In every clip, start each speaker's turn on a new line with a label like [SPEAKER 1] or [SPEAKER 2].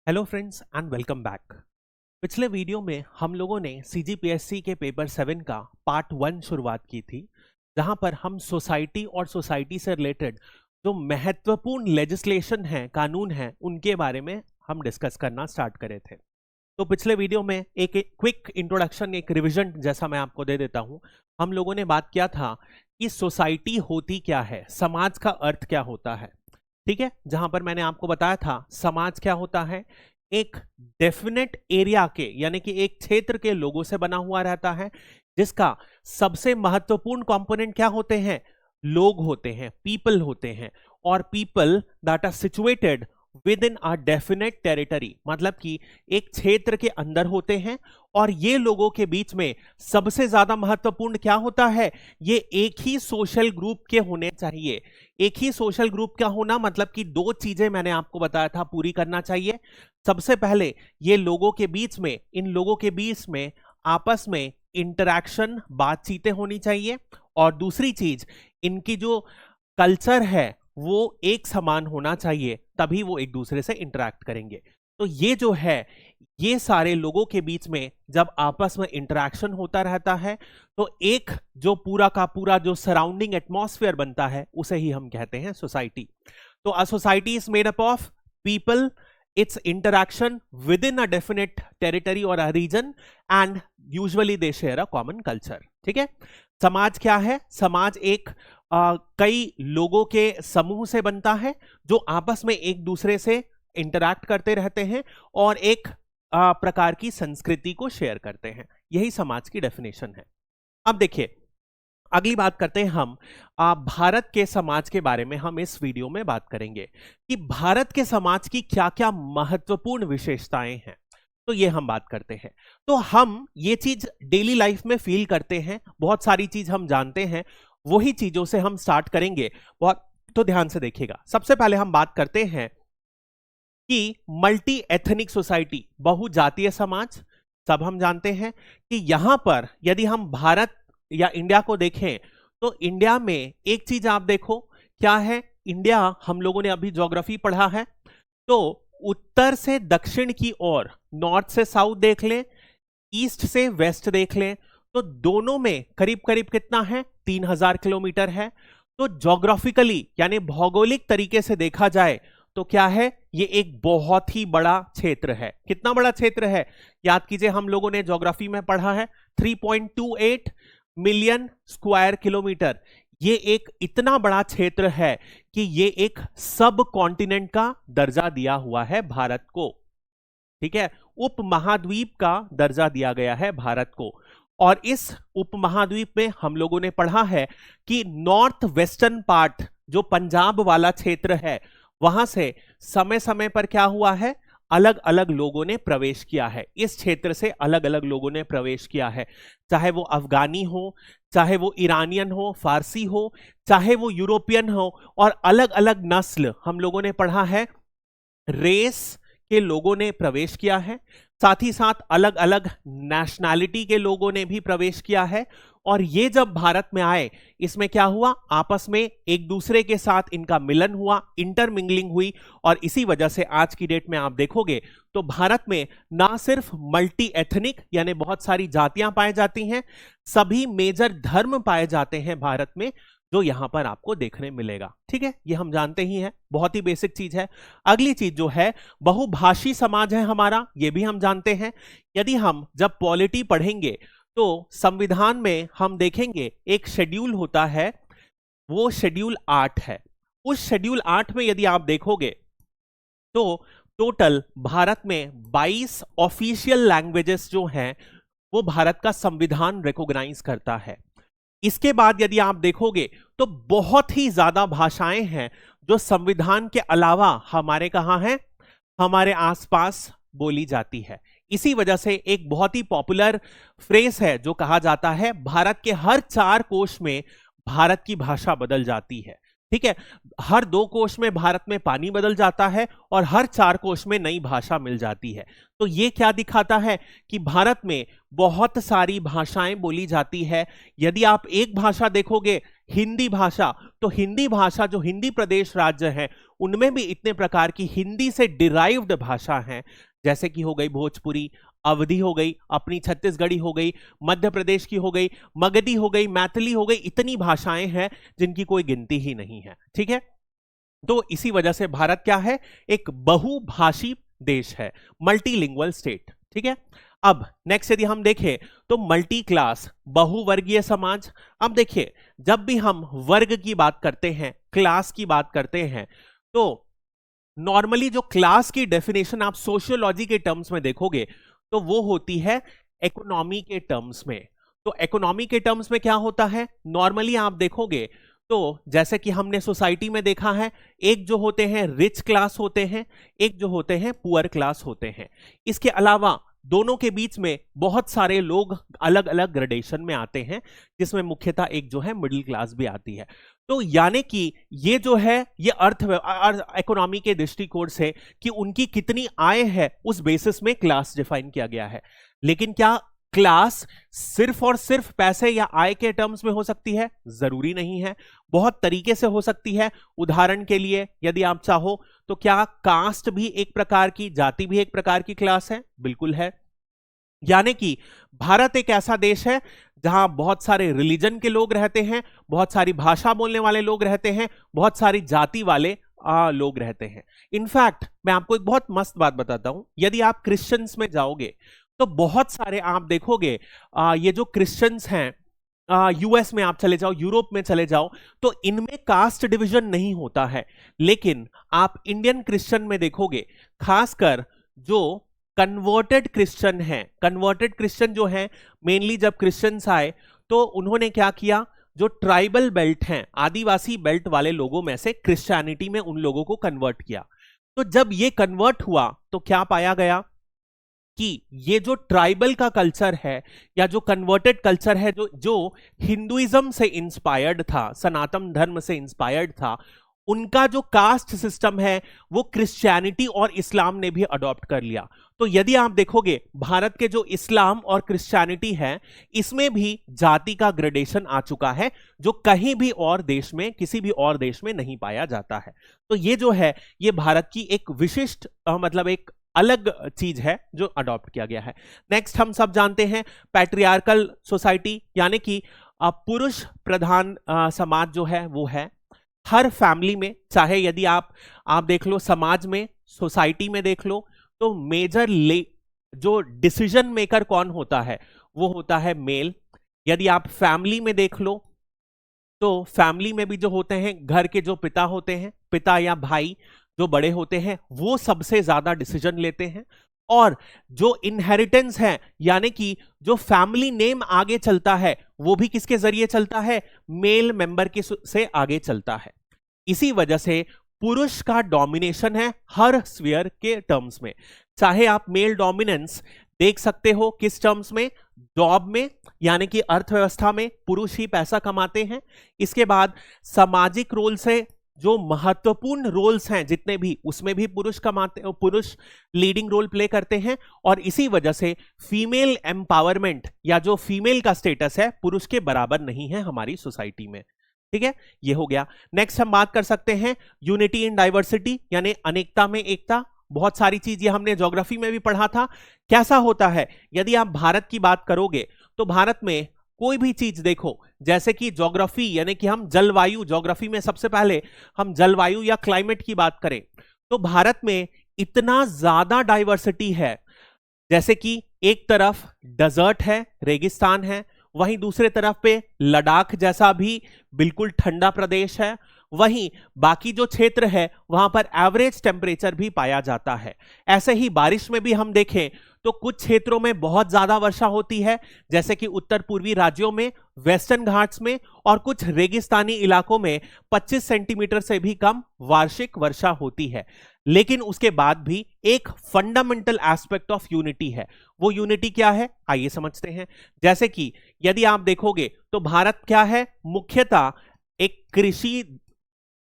[SPEAKER 1] Hello friends and welcome back. पिछले video में हम लोगों ने सीजीपीएससी के पेपर 7 का पार्ट 1 शुरुआत की थी, जहां पर हम सोसाइटी और सोसाइटी से रिलेटेड जो महत्वपूर्ण लेजिस्लेशन है, कानून है, उनके बारे में हम डिस्कस करना स्टार्ट करे थे। तो पिछले वीडियो में एक क्विक इंट्रोडक्शन, एक रिविजन जैसा मैं आपको दे देता हूं। हम लोगों ने बात किया था कि सोसाइटी होती क्या है, समाज का अर्थ क्या होता है। ठीक है, जहां पर मैंने आपको बताया था समाज क्या होता है, एक डेफिनेट एरिया के यानी कि एक क्षेत्र के लोगों से बना हुआ रहता है, जिसका सबसे महत्वपूर्ण कंपोनेंट क्या होते हैं, लोग होते हैं, पीपल होते हैं। और people that are situated within a definite territory, मतलब कि एक क्षेत्र के अंदर होते हैं। और ये लोगों के बीच में सबसे ज्यादा महत्वपूर्ण क्या होता है, ये एक ही सोशल ग्रुप के होने चाहिए। एक ही सोशल ग्रुप का होना मतलब कि दो चीजें मैंने आपको बताया था पूरी करना चाहिए। सबसे पहले ये लोगों के बीच में, इन लोगों के बीच में आपस में इंटरैक्शन, बातचीतें होनी चाहिए। और दूसरी चीज, इनकी जो कल्चर है वो एक समान होना चाहिए, तभी वो एक दूसरे से इंटरैक्ट करेंगे। तो ये जो है, ये सारे लोगों के बीच में जब आपस में इंटरैक्शन होता रहता है तो एक जो पूरा का पूरा जो सराउंडिंग एटमॉस्फेयर बनता है उसे ही हम कहते हैं सोसाइटी। तो a society is made up of people, its interaction within a definite territory or a region, and usually they share a common culture। ठीक है, समाज क्या है, समाज एक कई लोगों के समूह से बनता है जो आपस में एक दूसरे से इंटरैक्ट करते रहते हैं और एक प्रकार की संस्कृति को शेयर करते हैं। यही समाज की डेफिनेशन है। अब देखिए, अगली बात करते हैं हम भारत के समाज के बारे में। हम इस वीडियो में बात करेंगे कि भारत के समाज की क्या क्या महत्वपूर्ण विशेषताएं हैं। तो ये हम बात करते हैं। तो हम ये चीज डेली लाइफ में फील करते हैं, बहुत सारी चीज हम जानते हैं, वही चीजों से हम स्टार्ट करेंगे। बहुत तो ध्यान से देखिएगा। सबसे पहले हम बात करते हैं कि मल्टी एथनिक सोसाइटी, बहुजातीय समाज। सब हम जानते हैं कि यहां पर यदि हम भारत या इंडिया को देखें तो इंडिया में एक चीज आप देखो क्या है, इंडिया, हम लोगों ने अभी ज्योग्राफी पढ़ा है, तो उत्तर से दक्षिण की ओर, नॉर्थ से साउथ देख लें, ईस्ट से वेस्ट देख लें, तो दोनों में करीब करीब कितना है, 3000 किलोमीटर है। तो ज्योग्राफिकली यानी भौगोलिक तरीके से देखा जाए तो क्या है, ये एक बहुत ही बड़ा क्षेत्र है। कितना बड़ा क्षेत्र है, याद कीजिए, हम लोगों ने ज्योग्राफी में पढ़ा है 3.28 मिलियन स्क्वायर किलोमीटर। ये एक इतना बड़ा क्षेत्र है कि ये एक सब कॉन्टिनेंट का दर्जा दिया हुआ है भारत को। ठीक है, उपमहाद्वीप का दर्जा दिया गया है भारत को। और इस उपमहाद्वीप में हम लोगों ने पढ़ा है कि नॉर्थ वेस्टर्न पार्ट, जो पंजाब वाला क्षेत्र है, वहां से समय समय पर क्या हुआ है, अलग अलग लोगों ने प्रवेश किया है। इस क्षेत्र से अलग अलग लोगों ने प्रवेश किया है, चाहे वो अफगानी हो, चाहे वो ईरानियन हो, फारसी हो, चाहे वो यूरोपियन हो। और अलग अलग नस्ल, हम लोगों ने पढ़ा है, रेस के लोगों ने प्रवेश किया है। साथ ही साथ अलग अलग नेशनैलिटी के लोगों ने भी प्रवेश किया है। और ये जब भारत में आए, इसमें क्या हुआ, आपस में एक दूसरे के साथ इनका मिलन हुआ, इंटरमिंगलिंग हुई। और इसी वजह से आज की डेट में आप देखोगे तो भारत में ना सिर्फ मल्टी एथनिक यानी बहुत सारी जातियां पाई जाती हैं, सभी मेजर धर्म पाए जाते हैं भारत में, जो यहां पर आपको देखने मिलेगा। ठीक है, ये हम जानते ही हैं, बहुत ही बेसिक चीज है। अगली चीज जो है, बहुभाषी समाज है हमारा, ये भी हम जानते हैं। यदि हम जब पॉलिटी पढ़ेंगे तो संविधान में हम देखेंगे एक शेड्यूल होता है, वो शेड्यूल 8 है। उस शेड्यूल 8 में यदि आप देखोगे तो टोटल भारत में 22 ऑफिशियल लैंग्वेजेस जो हैं वो भारत का संविधान रिकॉग्नाइज करता है। इसके बाद यदि आप देखोगे तो बहुत ही ज्यादा भाषाएं हैं जो संविधान के अलावा हमारे कहां हैं, हमारे आसपास बोली जाती है। इसी वजह से एक बहुत ही पॉपुलर फ्रेज है जो कहा जाता है, भारत के हर 4 कोश में भारत की भाषा बदल जाती है। ठीक है, हर 2 कोश में भारत में पानी बदल जाता है और हर 4 कोश में नई भाषा मिल जाती है। तो ये क्या दिखाता है कि भारत में बहुत सारी भाषाएं बोली जाती है। यदि आप एक भाषा देखोगे, हिंदी भाषा, तो हिंदी भाषा जो हिंदी प्रदेश राज्य है उनमें भी इतने प्रकार की हिंदी से डिराइव्ड भाषा हैं, जैसे कि हो गई भोजपुरी, अवधी हो गई, अपनी छत्तीसगढ़ी हो गई, मध्य प्रदेश की हो गई, मगधी हो गई, मैथिली हो गई, इतनी भाषाएं हैं जिनकी कोई गिनती ही नहीं है। ठीक है, तो इसी वजह से भारत क्या है, एक बहुभाषी देश है, मल्टीलिंगुअल स्टेट। ठीक है, अब नेक्स्ट यदि हम देखें तो मल्टी क्लास, बहुवर्गीय समाज। अब देखिए, जब भी हम वर्ग की बात करते हैं, क्लास की बात करते हैं, तो नॉर्मली जो क्लास की डेफिनेशन आप सोशियोलॉजी के टर्म्स में देखोगे तो वो होती है इकोनॉमी के टर्म्स में। तो इकोनॉमी के टर्म्स में क्या होता है, नॉर्मली आप देखोगे तो जैसे कि हमने सोसाइटी में देखा है, एक जो होते हैं रिच क्लास होते हैं, एक जो होते हैं पुअर क्लास होते हैं। इसके अलावा दोनों के बीच में बहुत सारे लोग अलग अलग ग्रेडेशन में आते हैं, जिसमें मुख्यतः एक जो है मिडिल क्लास भी आती है। तो यानी कि ये जो है ये इकोनॉमी के दृष्टिकोण से कि उनकी कितनी आय है उस बेसिस में क्लास डिफाइन किया गया है। लेकिन क्या क्लास सिर्फ और सिर्फ पैसे या आय के टर्म्स में हो सकती है? जरूरी नहीं है, बहुत तरीके से हो सकती है। उदाहरण के लिए यदि आप चाहो तो क्या कास्ट भी एक प्रकार की, जाति भी एक प्रकार की क्लास है? बिल्कुल है। यानी कि भारत एक ऐसा देश है जहां बहुत सारे रिलीजन के लोग रहते हैं, बहुत सारी भाषा बोलने वाले लोग रहते हैं, बहुत सारी जाति वाले लोग रहते हैं। इनफैक्ट मैं आपको एक बहुत मस्त बात बताता हूं, यदि आप क्रिश्चियंस में जाओगे तो बहुत सारे आप देखोगे ये जो क्रिश्चियंस हैं, यूएस में आप चले जाओ, यूरोप में चले जाओ, तो इनमें कास्ट डिवीजन नहीं होता है। लेकिन आप इंडियन क्रिश्चियन में देखोगे, खासकर जो कन्वर्टेड क्रिश्चियन हैं, कन्वर्टेड क्रिश्चियन जो हैं, मेनली जब क्रिश्चियंस आए तो उन्होंने क्या किया, जो ट्राइबल बेल्ट हैं, आदिवासी बेल्ट वाले लोगों में से क्रिश्चियनिटी में उन लोगों को कन्वर्ट किया। तो जब ये कन्वर्ट हुआ तो क्या पाया गया कि ये जो ट्राइबल का कल्चर है या जो कन्वर्टेड कल्चर है, जो हिंदुइज्म से इंस्पायर्ड था, सनातन धर्म से इंस्पायर्ड था, उनका जो कास्ट सिस्टम है वो क्रिश्चियनिटी और इस्लाम ने भी अडॉप्ट कर लिया। तो यदि आप देखोगे भारत के जो इस्लाम और क्रिश्चियनिटी है, इसमें भी जाति का ग्रेडेशन आ चुका है, जो कहीं भी और देश में, किसी भी और देश में नहीं पाया जाता है। तो ये जो है ये भारत की एक विशिष्ट मतलब एक अलग चीज है जो अडॉप्ट किया गया है। नेक्स्ट हम सब जानते हैं पैट्रियार्कल सोसाइटी, यानी कि पुरुष प्रधान समाज जो है वो है हर फैमिली में। चाहे यदि आप देख लो समाज में, सोसाइटी में देख लो, तो मेजर जो डिसीजन मेकर कौन होता है वो होता है मेल। यदि आप फैमिली में देख लो तो फैमिली में भी जो होते हैं घर के जो पिता होते हैं, पिता या भाई जो बड़े होते हैं, वो सबसे ज्यादा डिसीजन लेते हैं। और जो इनहेरिटेंस है, यानी कि जो फैमिली नेम आगे चलता है, वो भी किसके जरिए चलता है, मेल मेंबर के से आगे चलता है। इसी वजह से पुरुष का डोमिनेशन है हर स्फीयर के टर्म्स में। चाहे आप मेल डोमिनेंस देख सकते हो किस टर्म्स में, जॉब में, यानी कि अर्थव्यवस्था में पुरुष ही पैसा कमाते हैं। इसके बाद सामाजिक रोल से जो महत्वपूर्ण रोल्स हैं जितने भी, उसमें भी पुरुष लीडिंग रोल प्ले करते हैं। और इसी वजह से फीमेल एम्पावरमेंट या जो फीमेल का स्टेटस है पुरुष के बराबर नहीं है हमारी सोसाइटी में। ठीक है, ये हो गया। नेक्स्ट हम बात कर सकते हैं यूनिटी इन डाइवर्सिटी, यानी अनेकता में एकता। बहुत सारी चीज ये हमने ज्योग्राफी में भी पढ़ा था। कैसा होता है, यदि आप भारत की बात करोगे तो भारत में कोई भी चीज देखो, जैसे कि ज्योग्राफी, यानी कि हम जलवायु, ज्योग्राफी में सबसे पहले हम जलवायु या क्लाइमेट की बात करें तो भारत में इतना ज्यादा डाइवर्सिटी है। जैसे कि एक तरफ डेजर्ट है, रेगिस्तान है, वहीं दूसरे तरफ पे लद्दाख जैसा भी बिल्कुल ठंडा प्रदेश है, वहीं बाकी जो क्षेत्र है वहां पर एवरेज टेम्परेचर भी पाया जाता है। ऐसे ही बारिश में भी हम देखें तो कुछ क्षेत्रों में बहुत ज्यादा वर्षा होती है, जैसे कि उत्तर पूर्वी राज्यों में, वेस्टर्न घाट्स में, और कुछ रेगिस्तानी इलाकों में 25 सेंटीमीटर से भी कम वार्षिक वर्षा होती है। लेकिन उसके बाद भी एक फंडामेंटल एस्पेक्ट ऑफ यूनिटी है। वो यूनिटी क्या है, आइए समझते हैं। जैसे कि यदि आप देखोगे तो भारत क्या है, मुख्यतः एक कृषि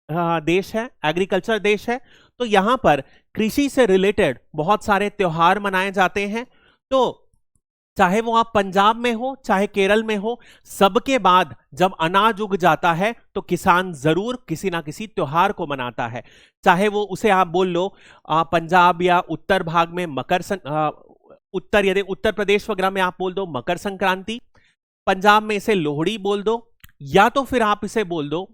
[SPEAKER 1] देश है, एग्रीकल्चर देश है। तो यहां पर कृषि से रिलेटेड बहुत सारे त्योहार मनाए जाते हैं। तो चाहे वो आप पंजाब में हो चाहे केरल में हो, सबके बाद जब अनाज उग जाता है तो किसान जरूर किसी ना किसी त्योहार को मनाता है। चाहे वो उसे आप बोल लो पंजाब या उत्तर भाग में उत्तर यदि उत्तर प्रदेश वगैरह में आप बोल दो मकर संक्रांति, पंजाब में इसे लोहड़ी बोल दो, या तो फिर आप इसे बोल दो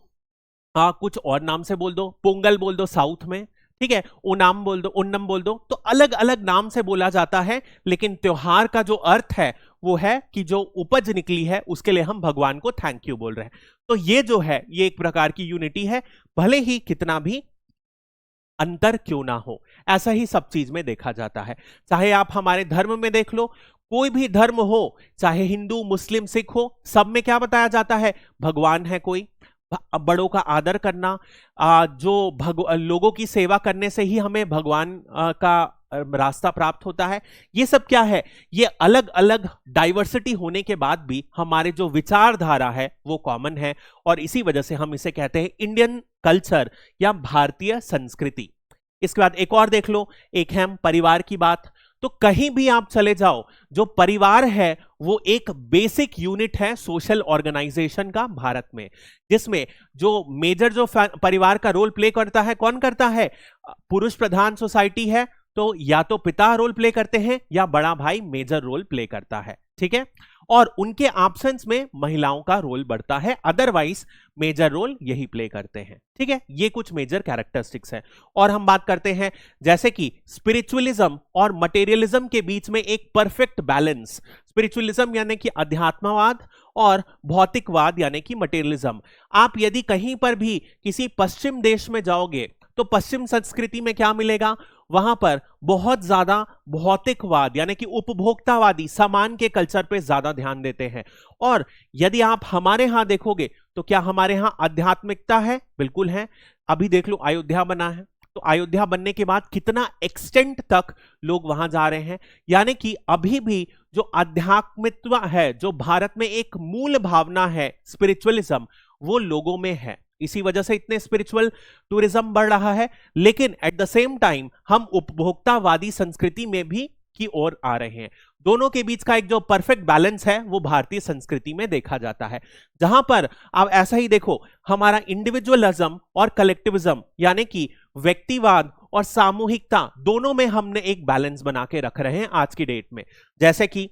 [SPEAKER 1] कुछ और नाम से बोल दो, पोंगल बोल दो साउथ में, ठीक है, ओनाम बोल दो, ओन्नम बोल दो, तो अलग अलग नाम से बोला जाता है। लेकिन त्योहार का जो अर्थ है वो है कि जो उपज निकली है उसके लिए हम भगवान को थैंक यू बोल रहे हैं। तो ये जो है ये एक प्रकार की यूनिटी है, भले ही कितना भी अंतर क्यों ना हो, ऐसा ही सब चीज में देखा जाता है। चाहे आप हमारे धर्म में देख लो, कोई भी धर्म हो, चाहे हिंदू मुस्लिम सिख हो, सब में क्या बताया जाता है, भगवान है कोई, बड़ों का आदर करना, लोगों की सेवा करने से ही हमें भगवान का रास्ता प्राप्त होता है। ये सब क्या है, ये अलग अलग डाइवर्सिटी होने के बाद भी हमारे जो विचारधारा है वो कॉमन है, और इसी वजह से हम इसे कहते हैं इंडियन कल्चर या भारतीय संस्कृति। इसके बाद एक और देख लो, एक है परिवार की बात। तो कहीं भी आप चले जाओ, जो परिवार है वो एक बेसिक यूनिट है सोशल ऑर्गेनाइजेशन का भारत में, जिसमें जो मेजर जो परिवार का रोल प्ले करता है, कौन करता है, पुरुष प्रधान सोसाइटी है तो या तो पिता रोल प्ले करते हैं या बड़ा भाई मेजर रोल प्ले करता है, ठीक है, और उनके एब्सेंस में महिलाओं का रोल बढ़ता है, अदरवाइज मेजर रोल यही प्ले करते हैं, ठीक है। ये कुछ मेजर कैरेक्टरिस्टिक्स हैं। और हम बात करते हैं जैसे कि स्पिरिचुअलिज्म और मटेरियलिज्म के बीच में एक परफेक्ट बैलेंस। स्पिरिचुअलिज्म यानी कि अध्यात्मवाद और भौतिकवाद यानी कि मटेरियलिज्म। आप यदि कहीं पर भी किसी पश्चिम देश में जाओगे तो पश्चिम संस्कृति में क्या मिलेगा, वहां पर बहुत ज्यादा भौतिकवाद यानी कि उपभोक्तावादी सामान के कल्चर पे ज्यादा ध्यान देते हैं। और यदि आप हमारे यहां देखोगे तो क्या हमारे यहां आध्यात्मिकता है, बिल्कुल है। अभी देख लो अयोध्या बना है, तो अयोध्या बनने के बाद कितना एक्सटेंट तक लोग वहां जा रहे हैं, यानी कि अभी भी जो आध्यात्मिकता है, जो भारत में एक मूल भावना है स्पिरिचुअलिज्म, वो लोगों में है। इसी वजह से इतने स्पिरिचुअल टूरिज्म बढ़ रहा है। लेकिन एट द सेम टाइम हम उपभोक्तावादी संस्कृति में भी की ओर आ रहे हैं। दोनों के बीच का एक जो परफेक्ट बैलेंस है वो भारतीय संस्कृति में देखा जाता है, जहां पर आप ऐसा ही देखो, हमारा इंडिविजुअलिज्म और कलेक्टिविज्म यानी कि व्यक्तिवाद और सामूहिकता, दोनों में हमने एक बैलेंस बना के रख रहे हैं आज की डेट में। जैसे कि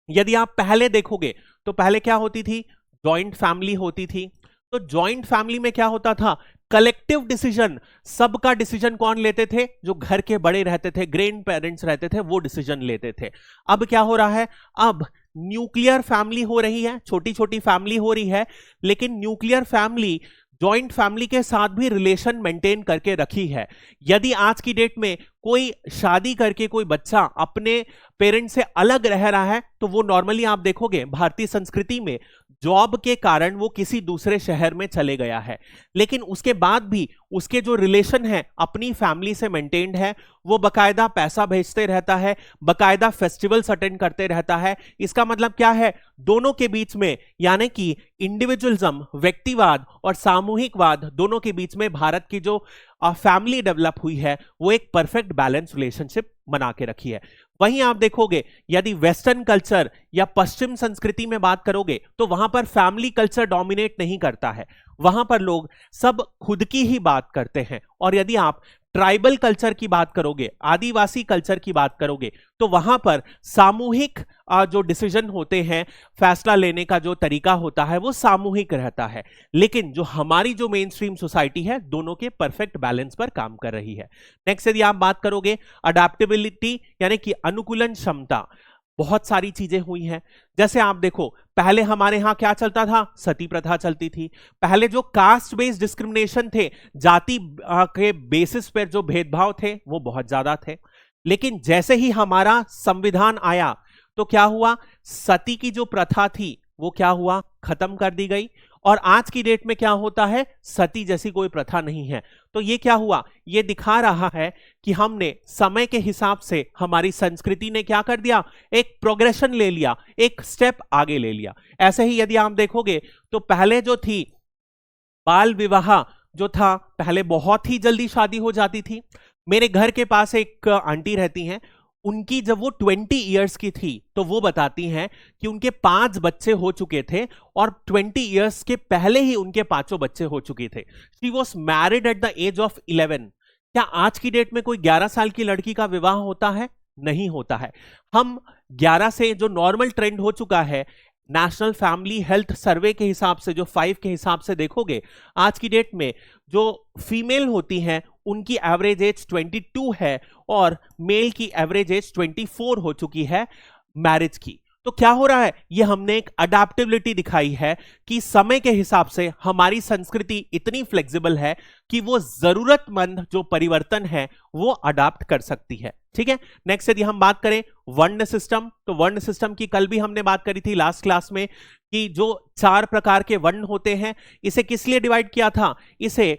[SPEAKER 1] यदि आप पहले देखोगे तो पहले क्या होती थी, जॉइंट फैमिली होती थी। तो जॉइंट फैमिली में क्या होता था, कलेक्टिव डिसीजन, सबका डिसीजन कौन लेते थे, जो घर के बड़े रहते थे, ग्रैंड पेरेंट्स रहते थे, वो डिसीजन लेते थे। अब क्या हो रहा है, अब न्यूक्लियर फैमिली हो रही है, छोटी छोटी फैमिली हो रही है, लेकिन न्यूक्लियर फैमिली जॉइंट फैमिली के साथ भी रिलेशन मेंटेन करके रखी है। यदि आज की डेट में कोई शादी करके कोई बच्चा अपने पेरेंट्स से अलग रह रहा है तो वो नॉर्मली आप देखोगे भारतीय संस्कृति में जॉब के कारण वो किसी दूसरे शहर में चले गया है, लेकिन उसके बाद भी उसके जो रिलेशन है अपनी फैमिली से मेंटेन्ड है, वो बकायदा पैसा भेजते रहता है, बकायदा फेस्टिवल्स अटेंड करते रहता है। इसका मतलब क्या है, दोनों के बीच में यानी कि इंडिविजुअलिज्म, व्यक्तिवाद और सामूहिकवाद, दोनों के बीच में भारत की जो फैमिली डेवलप हुई है वो एक परफेक्ट बैलेंस रिलेशनशिप बना के रखी है। वहीं आप देखोगे यदि वेस्टर्न कल्चर या पश्चिम संस्कृति में बात करोगे तो वहां पर फैमिली कल्चर डोमिनेट नहीं करता है, वहां पर लोग सब खुद की ही बात करते हैं। और यदि आप ट्राइबल कल्चर की बात करोगे, आदिवासी कल्चर की बात करोगे, तो वहां पर सामूहिक जो डिसीजन होते हैं, फैसला लेने का जो तरीका होता है वो सामूहिक रहता है। लेकिन जो हमारी जो मेन स्ट्रीम सोसाइटी है दोनों के परफेक्ट बैलेंस पर काम कर रही है। नेक्स्ट यदि आप बात करोगे अडेप्टेबिलिटी यानी कि अनुकूलन क्षमता, बहुत सारी चीजें हुई हैं। जैसे आप देखो पहले हमारे यहां क्या चलता था, सती प्रथा चलती थी। पहले जो कास्ट बेस्ड डिस्क्रिमिनेशन थे, जाति के बेसिस पर जो भेदभाव थे वो बहुत ज्यादा थे। लेकिन जैसे ही हमारा संविधान आया तो क्या हुआ, सती की जो प्रथा थी वो क्या हुआ, खत्म कर दी गई। और आज की डेट में क्या होता है, सती जैसी कोई प्रथा नहीं है। तो ये क्या हुआ, ये दिखा रहा है कि हमने समय के हिसाब से हमारी संस्कृति ने क्या कर दिया, एक प्रोग्रेशन ले लिया, एक स्टेप आगे ले लिया। ऐसे ही यदि आप देखोगे तो पहले जो थी बाल विवाह जो था, पहले बहुत ही जल्दी शादी हो जाती थी। मेरे घर के पास एक आंटी रहती हैं, उनकी जब वो 20 इयर्स की थी तो वो बताती हैं कि उनके 5 बच्चे हो चुके थे और 20 इयर्स के पहले ही उनके 5 बच्चे हो चुके थे। She was married at the age of 11। क्या आज की डेट में कोई 11 साल की लड़की का विवाह होता है? नहीं होता है। हम 11 से जो नॉर्मल ट्रेंड हो चुका है, नेशनल फैमिली हेल्थ सर्वे के हिसाब से, जो 5 के हिसाब से देखोगे, आज की डेट में जो फीमेल होती हैं उनकी एवरेज एज 22 है और मेल की एवरेज एज 24 हो चुकी है मैरिज की। तो क्या हो रहा है, ये हमने एक अडेप्टेबिलिटी दिखाई है कि समय के हिसाब से हमारी संस्कृति इतनी फ्लेक्सिबल है कि वो जरूरतमंद जो परिवर्तन है वो अडाप्ट कर सकती है। ठीक है, नेक्स्ट यदि हम बात करें वर्ण सिस्टम, तो वर्ण सिस्टम की कल भी हमने बात करी थी लास्ट क्लास में कि जो 4 प्रकार के वर्ण होते हैं, इसे किस लिए डिवाइड किया था? इसे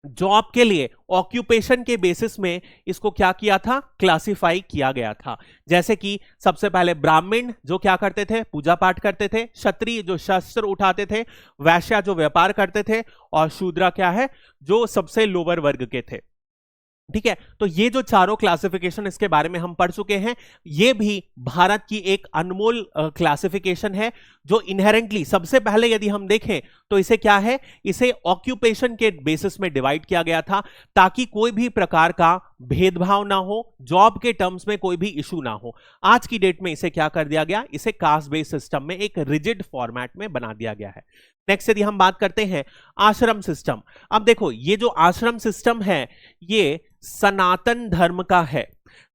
[SPEAKER 1] जॉब के लिए ऑक्यूपेशन के बेसिस में इसको क्या किया था? क्लासिफाई किया गया था। जैसे कि सबसे पहले ब्राह्मण जो क्या करते थे? पूजा पाठ करते थे। क्षत्रिय जो शस्त्र उठाते थे। वैश्य जो व्यापार करते थे। और शूद्र क्या है? जो सबसे लोअर वर्ग के थे। ठीक है, तो ये जो चारों क्लासिफिकेशन इसके बारे में हम पढ़ चुके हैं, ये भी भारत की एक अनमोल क्लासिफिकेशन है जो इनहेरेंटली, सबसे पहले यदि हम देखें तो इसे क्या है, इसे ऑक्यूपेशन के बेसिस में डिवाइड किया गया था ताकि कोई भी प्रकार का भेदभाव ना हो, जॉब के टर्म्स में कोई भी इशू ना हो। आज की डेट में इसे क्या कर दिया गया? इसे कास्ट बेस्ड सिस्टम में एक रिजिड फॉर्मेट में बना दिया गया है। नेक्स्ट यदि हम बात करते हैं आश्रम सिस्टम। अब देखो, ये जो आश्रम सिस्टम है ये सनातन धर्म का है।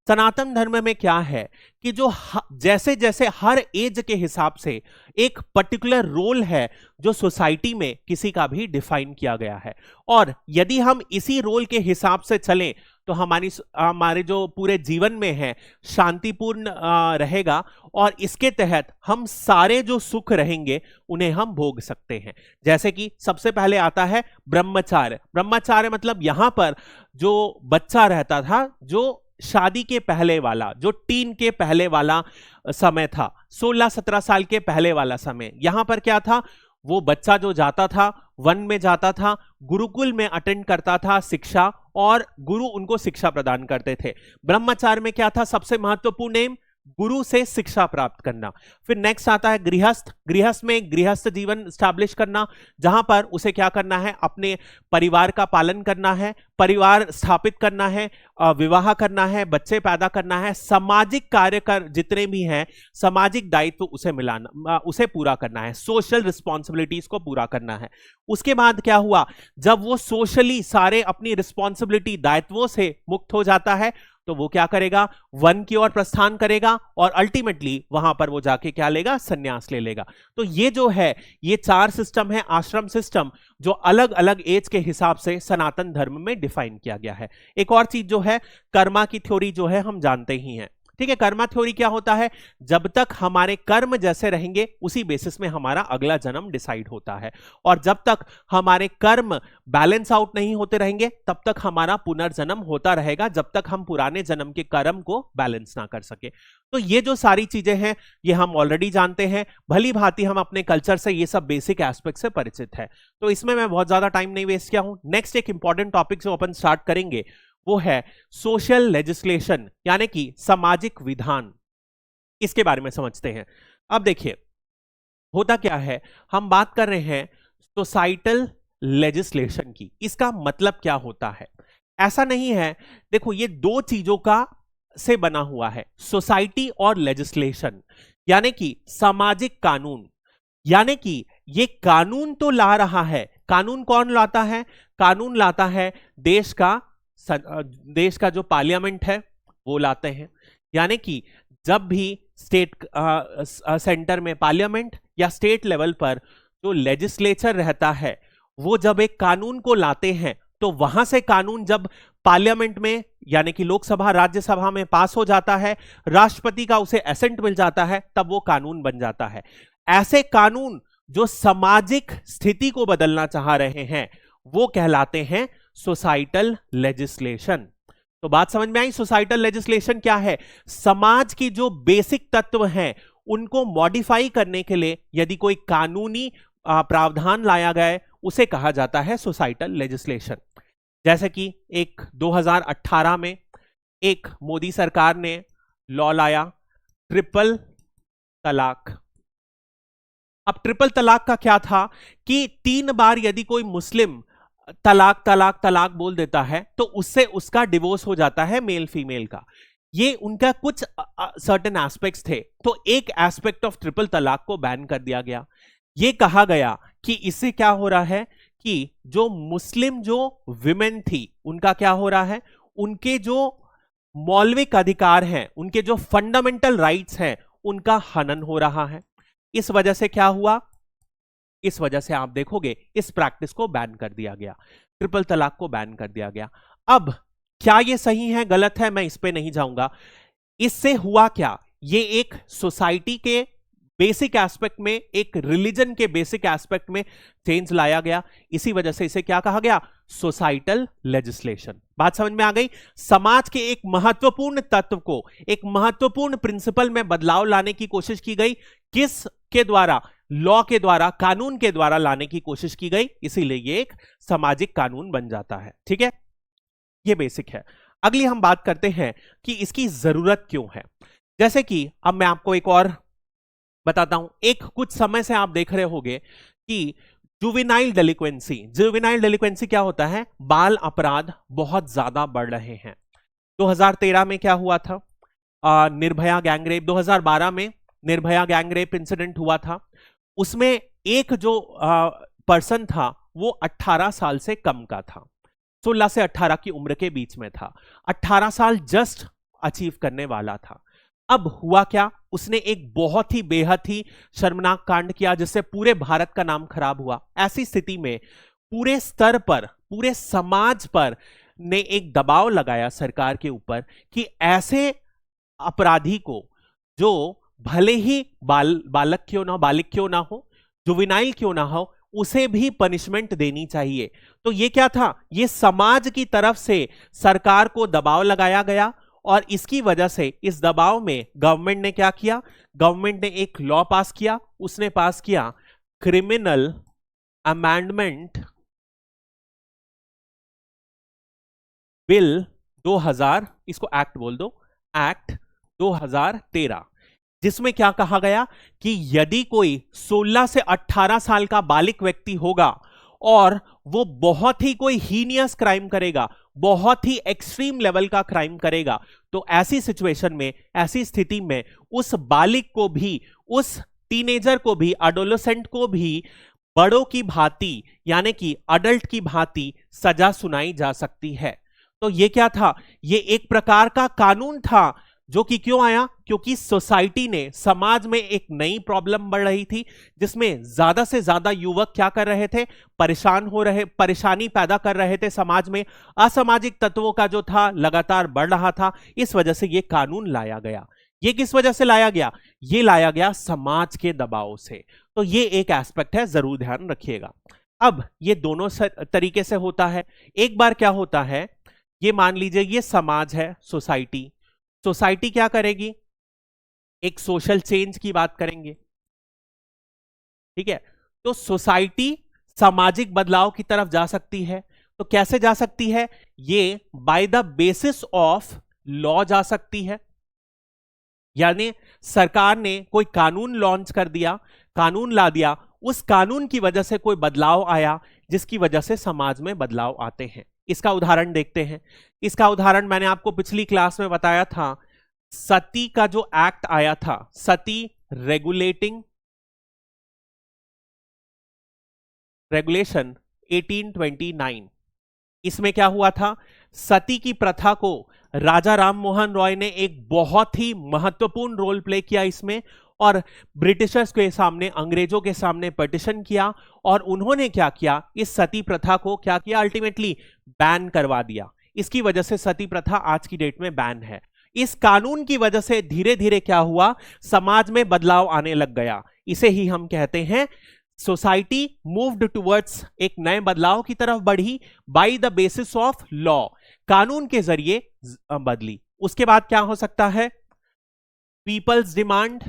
[SPEAKER 1] सनातन धर्म में क्या है कि जो जैसे जैसे हर एज के हिसाब से एक पर्टिकुलर रोल है जो सोसाइटी में किसी का भी डिफाइन किया गया है, और यदि हम इसी रोल के हिसाब से चलें तो हमारे जो पूरे जीवन में है शांतिपूर्ण रहेगा, और इसके तहत हम सारे जो सुख रहेंगे उन्हें हम भोग सकते हैं। जैसे कि सबसे पहले आता है ब्रह्मचार्य। ब्रह्मचार्य मतलब यहां पर जो बच्चा रहता था, जो शादी के पहले वाला, जो टीन के पहले वाला समय था, 16-17 साल के पहले वाला समय, यहां पर क्या था? वो बच्चा जो जाता था, वन में जाता था, गुरुकुल में अटेंड करता था शिक्षा, और गुरु उनको शिक्षा प्रदान करते थे। ब्रह्मचार्य में क्या था? सबसे महत्वपूर्ण एम गुरु से शिक्षा प्राप्त करना। फिर नेक्स्ट आता है गृहस्थ। गृहस्थ में गृहस्थ जीवन स्टैब्लिश करना, जहां पर उसे क्या करना है? अपने परिवार का पालन करना है, परिवार स्थापित करना है, विवाह करना है, बच्चे पैदा करना है, सामाजिक कार्य कर जितने भी हैं, सामाजिक दायित्व उसे मिलाना, उसे पूरा करना है, सोशल रिस्पॉन्सिबिलिटीज को पूरा करना है। उसके बाद क्या हुआ? जब वो सोशली सारे अपनी रिस्पॉन्सिबिलिटी दायित्वों से मुक्त हो जाता है तो वो क्या करेगा? वन की ओर प्रस्थान करेगा, और अल्टीमेटली वहां पर वो जाके क्या लेगा? संन्यास ले लेगा। तो ये जो है, ये 4 सिस्टम है आश्रम सिस्टम, जो अलग अलग एज के हिसाब से सनातन धर्म में डिफाइन किया गया है। एक और चीज जो है, कर्मा की थ्योरी जो है हम जानते ही हैं। ठीक है, कर्मा थ्योरी क्या होता है? जब तक हमारे कर्म जैसे रहेंगे उसी बेसिस में हमारा अगला जन्म डिसाइड होता है, और जब तक हमारे कर्म बैलेंस आउट नहीं होते रहेंगे तब तक हमारा पुनर्जन्म होता रहेगा, जब तक हम पुराने जन्म के कर्म को बैलेंस ना कर सके। तो ये जो सारी चीजें हैं ये हम ऑलरेडी जानते हैं, भली भांति हम अपने कल्चर से ये सब बेसिक एस्पेक्ट से परिचित है, तो इसमें मैं बहुत ज्यादा टाइम नहीं वेस्ट किया हूं। नेक्स्ट एक इंपॉर्टेंट टॉपिक जो अपन स्टार्ट करेंगे वो है सोशल लेजिस्लेशन, यानी कि सामाजिक विधान। इसके बारे में समझते हैं। अब देखिए, होता क्या है, हम बात कर रहे हैं सोसाइटल लेजिस्लेशन की। इसका मतलब क्या होता है? ऐसा नहीं है, देखो ये 2 चीजों का से बना हुआ है, सोसाइटी और लेजिस्लेशन, यानी कि सामाजिक कानून। यानी कि ये कानून तो ला रहा है, कानून कौन लाता है? कानून लाता है देश का जो पार्लियामेंट है वो लाते हैं। यानी कि जब भी स्टेट सेंटर में पार्लियामेंट या स्टेट लेवल पर जो लेजिस्लेचर रहता है वो जब एक कानून को लाते हैं तो वहां से कानून जब पार्लियामेंट में यानी कि लोकसभा राज्यसभा में पास हो जाता है, राष्ट्रपति का उसे एसेंट मिल जाता है, तब वो कानून बन जाता है। ऐसे कानून जो सामाजिक स्थिति को बदलना चाह रहे हैं वो कहलाते हैं सोसाइटल लेजिस्लेशन। तो बात समझ में आई? सोसाइटल लेजिस्लेशन क्या है? समाज की जो बेसिक तत्व हैं उनको मॉडिफाई करने के लिए यदि कोई कानूनी प्रावधान लाया गया उसे कहा जाता है सोसाइटल लेजिस्लेशन। जैसे कि एक 2018 में एक मोदी सरकार ने लॉ लाया ट्रिपल तलाक। अब ट्रिपल तलाक का क्या था कि 3 बार यदि कोई मुस्लिम तलाक तलाक तलाक बोल देता है तो उससे उसका डिवोर्स हो जाता है मेल फीमेल का। ये उनका कुछ सर्टेन एस्पेक्ट्स थे। तो एक एस्पेक्ट ऑफ ट्रिपल तलाक को बैन कर दिया गया। ये कहा गया कि इससे क्या हो रहा है कि जो मुस्लिम जो विमेन थी उनका क्या हो रहा है, उनके जो मौलिक अधिकार हैं, उनके जो फंडामेंटल राइट्स हैं, उनका हनन हो रहा है। इस वजह से क्या हुआ, इस वजह से आप देखोगे इस प्रैक्टिस को बैन कर दिया गया, ट्रिपल तलाक को बैन कर दिया गया। अब क्या ये सही है गलत है मैं इस पे नहीं जाऊंगा। इससे हुआ क्या, ये एक सोसाइटी के बेसिक एस्पेक्ट में, एक रिलीजन के बेसिक एस्पेक्ट में चेंज लाया गया। इसी वजह से इसे क्या कहा गया, सोसाइटल लेजिस्लेशन। बात समझ में आ गई। समाज के एक महत्वपूर्ण तत्व को, एक महत्वपूर्ण प्रिंसिपल में बदलाव लाने की कोशिश की गई। किस के द्वारा, लॉ के द्वारा, कानून के द्वारा लाने की कोशिश की गई, इसीलिए ये एक सामाजिक कानून बन जाता है। ठीक है, ये बेसिक है। अगली हम बात करते हैं कि इसकी जरूरत क्यों है। जैसे कि अब मैं आपको एक और बताता हूं। एक कुछ समय से आप देख रहे होंगे कि जुवेनाइल डेलिक्वेंसी क्या होता है, बाल अपराध बहुत ज्यादा बढ़ रहे हैं। 2013 में क्या हुआ था, निर्भया गैंगरेप, 2012 में निर्भया गैंगरेप इंसिडेंट हुआ था। उसमें एक जो पर्सन था वो 18 साल से कम का था, 16 से 18 की उम्र के बीच में था, 18 साल जस्ट अचीव करने वाला था। अब हुआ क्या, उसने एक बहुत ही बेहद ही शर्मनाक कांड किया जिससे पूरे भारत का नाम खराब हुआ। ऐसी स्थिति में पूरे स्तर पर, पूरे समाज पर ने एक दबाव लगाया सरकार के ऊपर कि ऐसे अपराधी को, जो भले ही बालक क्यों ना हो, बालिक क्यों ना हो, जुवेनाइल क्यों ना हो, उसे भी पनिशमेंट देनी चाहिए। तो ये क्या था, ये समाज की तरफ से सरकार को दबाव लगाया गया। और इसकी वजह से, इस दबाव में गवर्नमेंट ने क्या किया, गवर्नमेंट ने एक लॉ पास किया। उसने पास किया क्रिमिनल अमेंडमेंट बिल 2000, इसको एक्ट बोल दो, एक्ट 2013, जिसमें क्या कहा गया कि यदि कोई 16 से 18 साल का बालिक व्यक्ति होगा और वो बहुत ही कोई हीनियस क्राइम करेगा, बहुत ही एक्सट्रीम लेवल का क्राइम करेगा, तो ऐसी सिचुएशन में, ऐसी स्थिति में उस बालिक को भी, उस टीनेजर को भी, एडोलेसेंट को भी बड़ों की भांति, यानी कि अडल्ट की भांति सजा सुनाई जा सकती है। तो ये क्या था, ये एक प्रकार का कानून था जो कि क्यों आया, क्योंकि सोसाइटी ने, समाज में एक नई प्रॉब्लम बढ़ रही थी जिसमें ज्यादा से ज्यादा युवक क्या कर रहे थे, परेशान हो रहे, परेशानी पैदा कर रहे थे समाज में। असामाजिक तत्वों का जो था लगातार बढ़ रहा था। इस वजह से ये कानून लाया गया। ये किस वजह से लाया गया, ये लाया गया समाज के दबाव से। तो ये एक एस्पेक्ट है, जरूर ध्यान रखिएगा। अब ये दोनों तरीके से होता है। एक बार क्या होता है, ये मान लीजिए ये समाज है, सोसाइटी, सोसाइटी क्या करेगी, एक सोशल चेंज की बात करेंगे। ठीक है, तो सोसाइटी सामाजिक बदलाव की तरफ जा सकती है। तो कैसे जा सकती है, ये by the basis of law जा सकती है। यानी सरकार ने कोई कानून लॉन्च कर दिया, कानून ला दिया, उस कानून की वजह से कोई बदलाव आया जिसकी वजह से समाज में बदलाव आते हैं। इसका उदाहरण देखते हैं। इसका उदाहरण मैंने आपको पिछली क्लास में बताया था, सती का जो एक्ट आया था, सती रेगुलेशन 1829। इसमें क्या हुआ था, सती की प्रथा को राजा राम मोहन रॉय ने एक बहुत ही महत्वपूर्ण रोल प्ले किया इसमें, और ब्रिटिशर्स के सामने, अंग्रेजों के सामने पिटीशन किया, और उन्होंने क्या किया, इस सती प्रथा को क्या किया, अल्टीमेटली बैन करवा दिया। इसकी वजह से सती प्रथा आज की डेट में बैन है। इस कानून की वजह से धीरे धीरे क्या हुआ, समाज में बदलाव आने लग गया। इसे ही हम कहते हैं सोसाइटी मूव्ड टुवर्ड्स, एक नए बदलाव की तरफ बढ़ी by the basis of law, कानून के जरिए बदली। उसके बाद क्या हो सकता है, पीपल्स डिमांड।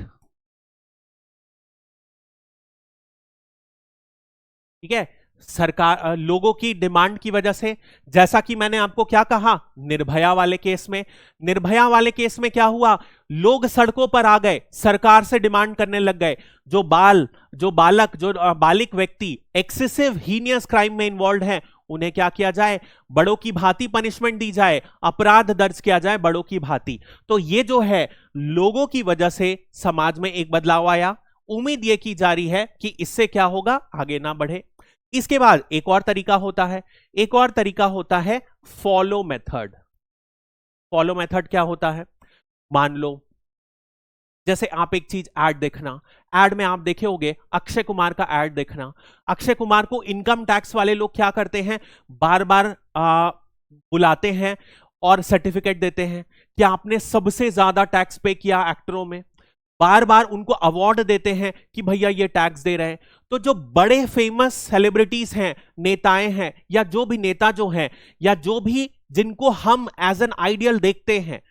[SPEAKER 1] ठीक है, सरकार लोगों की डिमांड की वजह से, जैसा कि मैंने आपको क्या कहा निर्भया वाले केस में, निर्भया वाले केस में क्या हुआ, लोग सड़कों पर आ गए, सरकार से डिमांड करने लग गए, जो बालक जो बालिक व्यक्ति एक्सेसिव हीनियस क्राइम में इन्वॉल्व हैं उन्हें क्या किया जाए, बड़ों की भांति पनिशमेंट दी जाए, अपराध दर्ज किया जाए बड़ों की भांति। तो ये जो है लोगों की वजह से समाज में एक बदलाव आया। उम्मीद ये की जा रही है कि इससे क्या होगा, आगे ना बढ़े। इसके बाद एक और तरीका होता है, एक और तरीका होता है फॉलो मेथड। फॉलो मेथड क्या होता है, मान लो जैसे आप एक चीज ऐड देखना, ऐड में आप देखे होंगे अक्षय कुमार का ऐड देखना, अक्षय कुमार को इनकम टैक्स वाले लोग क्या करते हैं, बार बार बुलाते हैं और सर्टिफिकेट देते हैं कि आपने सबसे ज्यादा टैक्स पे किया एक्टरों में, बार बार उनको अवार्ड देते हैं कि भैया ये टैक्स दे रहे हैं। तो जो बड़े फेमस सेलिब्रिटीज हैं, नेताएं हैं, या जो भी नेता जो हैं, या जो भी जिनको हम एज एन आइडियल देखते हैं,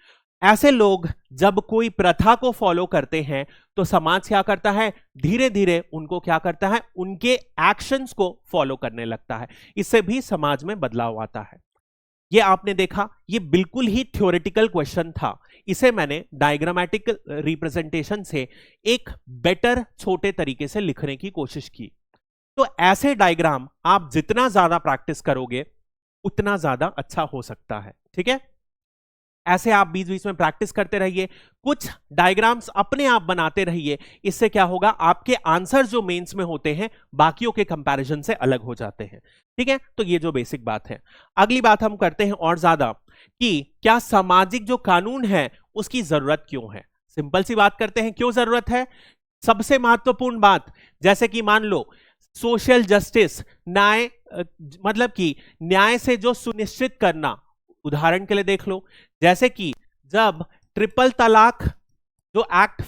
[SPEAKER 1] ऐसे लोग जब कोई प्रथा को फॉलो करते हैं तो समाज क्या करता है, धीरे धीरे उनको क्या करता है, उनके एक्शंस को फॉलो करने लगता है। इससे भी समाज में बदलाव आता है। ये आपने देखा, ये बिल्कुल ही थ्योरेटिकल क्वेश्चन था, इसे मैंने डायग्रामेटिक रिप्रेजेंटेशन से एक बेटर छोटे तरीके से लिखने की कोशिश की। तो ऐसे डायग्राम आप जितना ज्यादा प्रैक्टिस करोगे उतना ज्यादा अच्छा हो सकता है। ठीक है, ऐसे आप बीच बीच में प्रैक्टिस करते रहिए, कुछ डायग्राम्स अपने आप बनाते रहिए। इससे क्या होगा, आपके आंसर जो मेंस में होते हैं बाकियों के कंपैरिजन से अलग हो जाते हैं। ठीक है, तो ये जो बेसिक बात है। अगली बात हम करते हैं और ज्यादा कि क्या सामाजिक जो कानून है उसकी जरूरत क्यों है। सिंपल सी बात करते हैं, क्यों जरूरत है। सबसे महत्वपूर्ण बात, जैसे कि मान लो सोशल जस्टिस, न्याय, मतलब कि न्याय से जो सुनिश्चित करना। उदाहरण के लिए देख लो, जैसे कि जब ट्रिपल तलाक जो एक्ट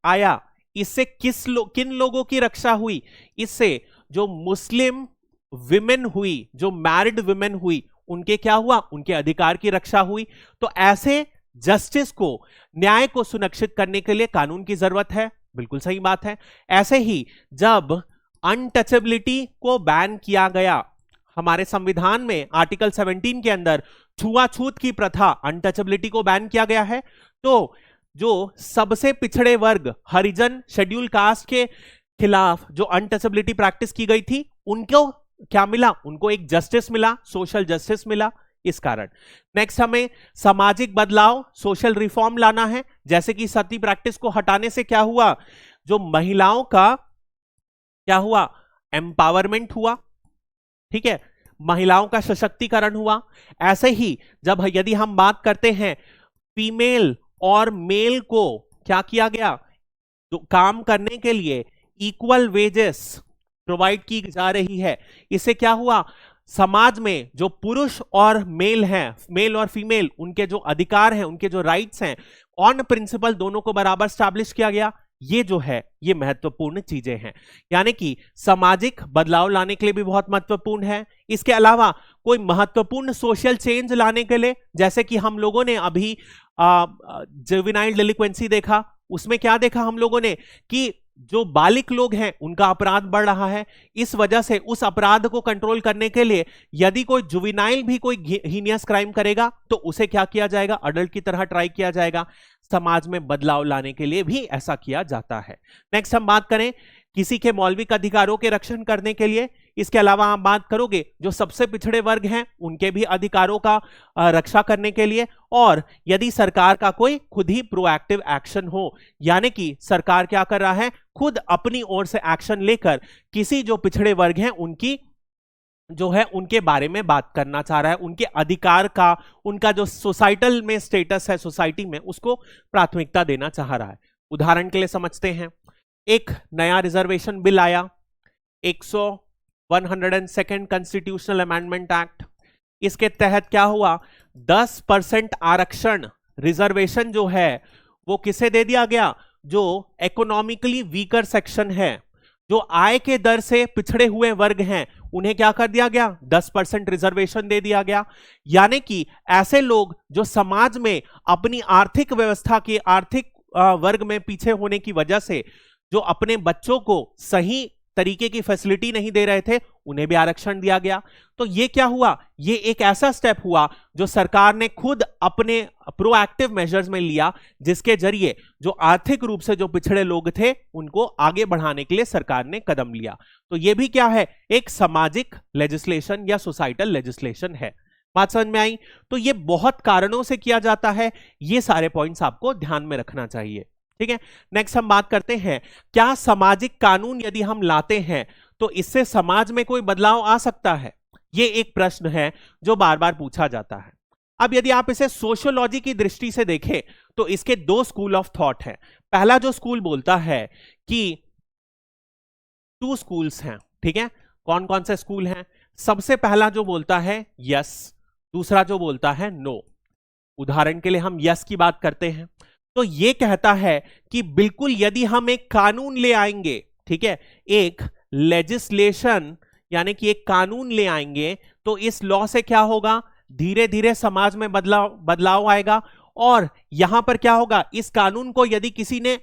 [SPEAKER 1] आया, इससे किन लोगों की रक्षा हुई, इससे जो मुस्लिम विमेन हुई, जो मैरिड विमेन हुई, उनके क्या हुआ, उनके अधिकार की रक्षा हुई। तो ऐसे जस्टिस को, न्याय को सुनिश्चित करने के लिए कानून की जरूरत है, बिल्कुल सही बात है। ऐसे ही जब अनटचेबिलिटी को बैन किया गया, हमारे संविधान में आर्टिकल 17 के अंदर छुआछूत की प्रथा, अनटचेबिलिटी को बैन किया गया है। तो जो सबसे पिछड़े वर्ग, हरिजन, शेड्यूल कास्ट के खिलाफ जो अनटचेबिलिटी प्रैक्टिस की गई थी, उनको क्या मिला, उनको एक जस्टिस मिला, सोशल जस्टिस मिला। इस कारण नेक्स्ट हमें सामाजिक बदलाव, सोशल रिफॉर्म लाना है। जैसे कि सती प्रैक्टिस को हटाने से क्या हुआ, जो महिलाओं का क्या हुआ, एम्पावरमेंट हुआ। ठीक है, महिलाओं का सशक्तिकरण हुआ। ऐसे ही जब यदि हम बात करते हैं फीमेल और मेल को क्या किया गया, तो काम करने के लिए इक्वल वेजेस प्रोवाइड की जा रही है। इससे क्या हुआ, समाज में जो पुरुष और मेल हैं, मेल और फीमेल, उनके जो अधिकार हैं, उनके जो राइट्स हैं, ऑन प्रिंसिपल दोनों को बराबर स्टैब्लिश किया गया। ये जो है ये महत्वपूर्ण चीजें हैं, यानी कि सामाजिक बदलाव लाने के लिए भी बहुत महत्वपूर्ण है। इसके अलावा कोई महत्वपूर्ण सोशल चेंज लाने के लिए, जैसे कि हम लोगों ने अभी जुवेनाइल डेलिक्वेंसी देखा, उसमें क्या देखा हम लोगों ने कि जो बालिक लोग हैं उनका अपराध बढ़ रहा है। इस वजह से उस अपराध को कंट्रोल करने के लिए यदि कोई जुवेनाइल भी कोई हीनियस क्राइम करेगा तो उसे क्या किया जाएगा, अडल्ट की तरह ट्राई किया जाएगा। समाज में बदलाव लाने के लिए भी ऐसा किया जाता है। नेक्स्ट हम बात करें किसी के मौलिक अधिकारों के रक्षण करने के लिए। इसके अलावा आप बात करोगे जो सबसे पिछड़े वर्ग हैं उनके भी अधिकारों का रक्षा करने के लिए, और यदि सरकार का कोई खुद ही प्रोएक्टिव एक्शन हो, यानी कि सरकार क्या कर रहा है, खुद अपनी ओर से एक्शन लेकर किसी जो पिछड़े वर्ग हैं उनकी जो है उनके बारे में बात करना चाह रहा है, उनके अधिकार का, उनका जो सोसाइटल में स्टेटस है सोसाइटी में, उसको प्राथमिकता देना चाह रहा है। उदाहरण के लिए समझते हैं, एक नया रिजर्वेशन बिल आया, 102nd कॉन्स्टिट्यूशनल अमेंडमेंट एक्ट। इसके तहत क्या हुआ, 10% आरक्षण, रिजर्वेशन जो है वो किसे दे दिया गया, जो इकोनॉमिकली वीकर सेक्शन है, जो आय के दर से पिछड़े हुए वर्ग हैं, उन्हें क्या कर दिया गया, 10% रिजर्वेशन दे दिया गया। यानी कि ऐसे लोग जो समाज में अपनी आर्थिक व्यवस्था के आर्थिक वर्ग में पीछे होने की वजह से जो अपने बच्चों को सही तरीके की फैसिलिटी नहीं दे रहे थे, उन्हें भी आरक्षण दिया गया। तो ये क्या हुआ, ये एक ऐसा स्टेप हुआ जो सरकार ने खुद अपने प्रोएक्टिव मेजर्स में लिया, जिसके जरिए जो आर्थिक रूप से जो पिछड़े लोग थे उनको आगे बढ़ाने के लिए सरकार ने कदम लिया। तो ये भी क्या है, एक सामाजिक लेजिस्लेशन या सोसाइटल लेजिस्लेशन है। बात समझ में आई? तो ये बहुत कारणों से किया जाता है, ये सारे पॉइंट्स आपको ध्यान में रखना चाहिए। ठीक है, नेक्स्ट हम बात करते हैं, क्या सामाजिक कानून यदि हम लाते हैं तो इससे समाज में कोई बदलाव आ सकता है? ये एक प्रश्न है जो बार बार पूछा जाता है। अब यदि आप इसे सोशियोलॉजी की दृष्टि से देखें तो इसके दो स्कूल ऑफ थॉट हैं। पहला जो स्कूल बोलता है कि 2 स्कूल्स हैं। ठीक है, कौन कौन से स्कूल हैं? सबसे पहला जो बोलता है यस, दूसरा जो बोलता है नो। उदाहरण के लिए हम यस की बात करते हैं तो ये कहता है कि बिल्कुल यदि हम एक कानून ले आएंगे, ठीक है, एक लेजिस्लेशन यानी कि एक कानून ले आएंगे, तो इस लॉ से क्या होगा, धीरे धीरे समाज में बदलाव आएगा। और यहां पर क्या होगा, इस कानून को यदि किसी ने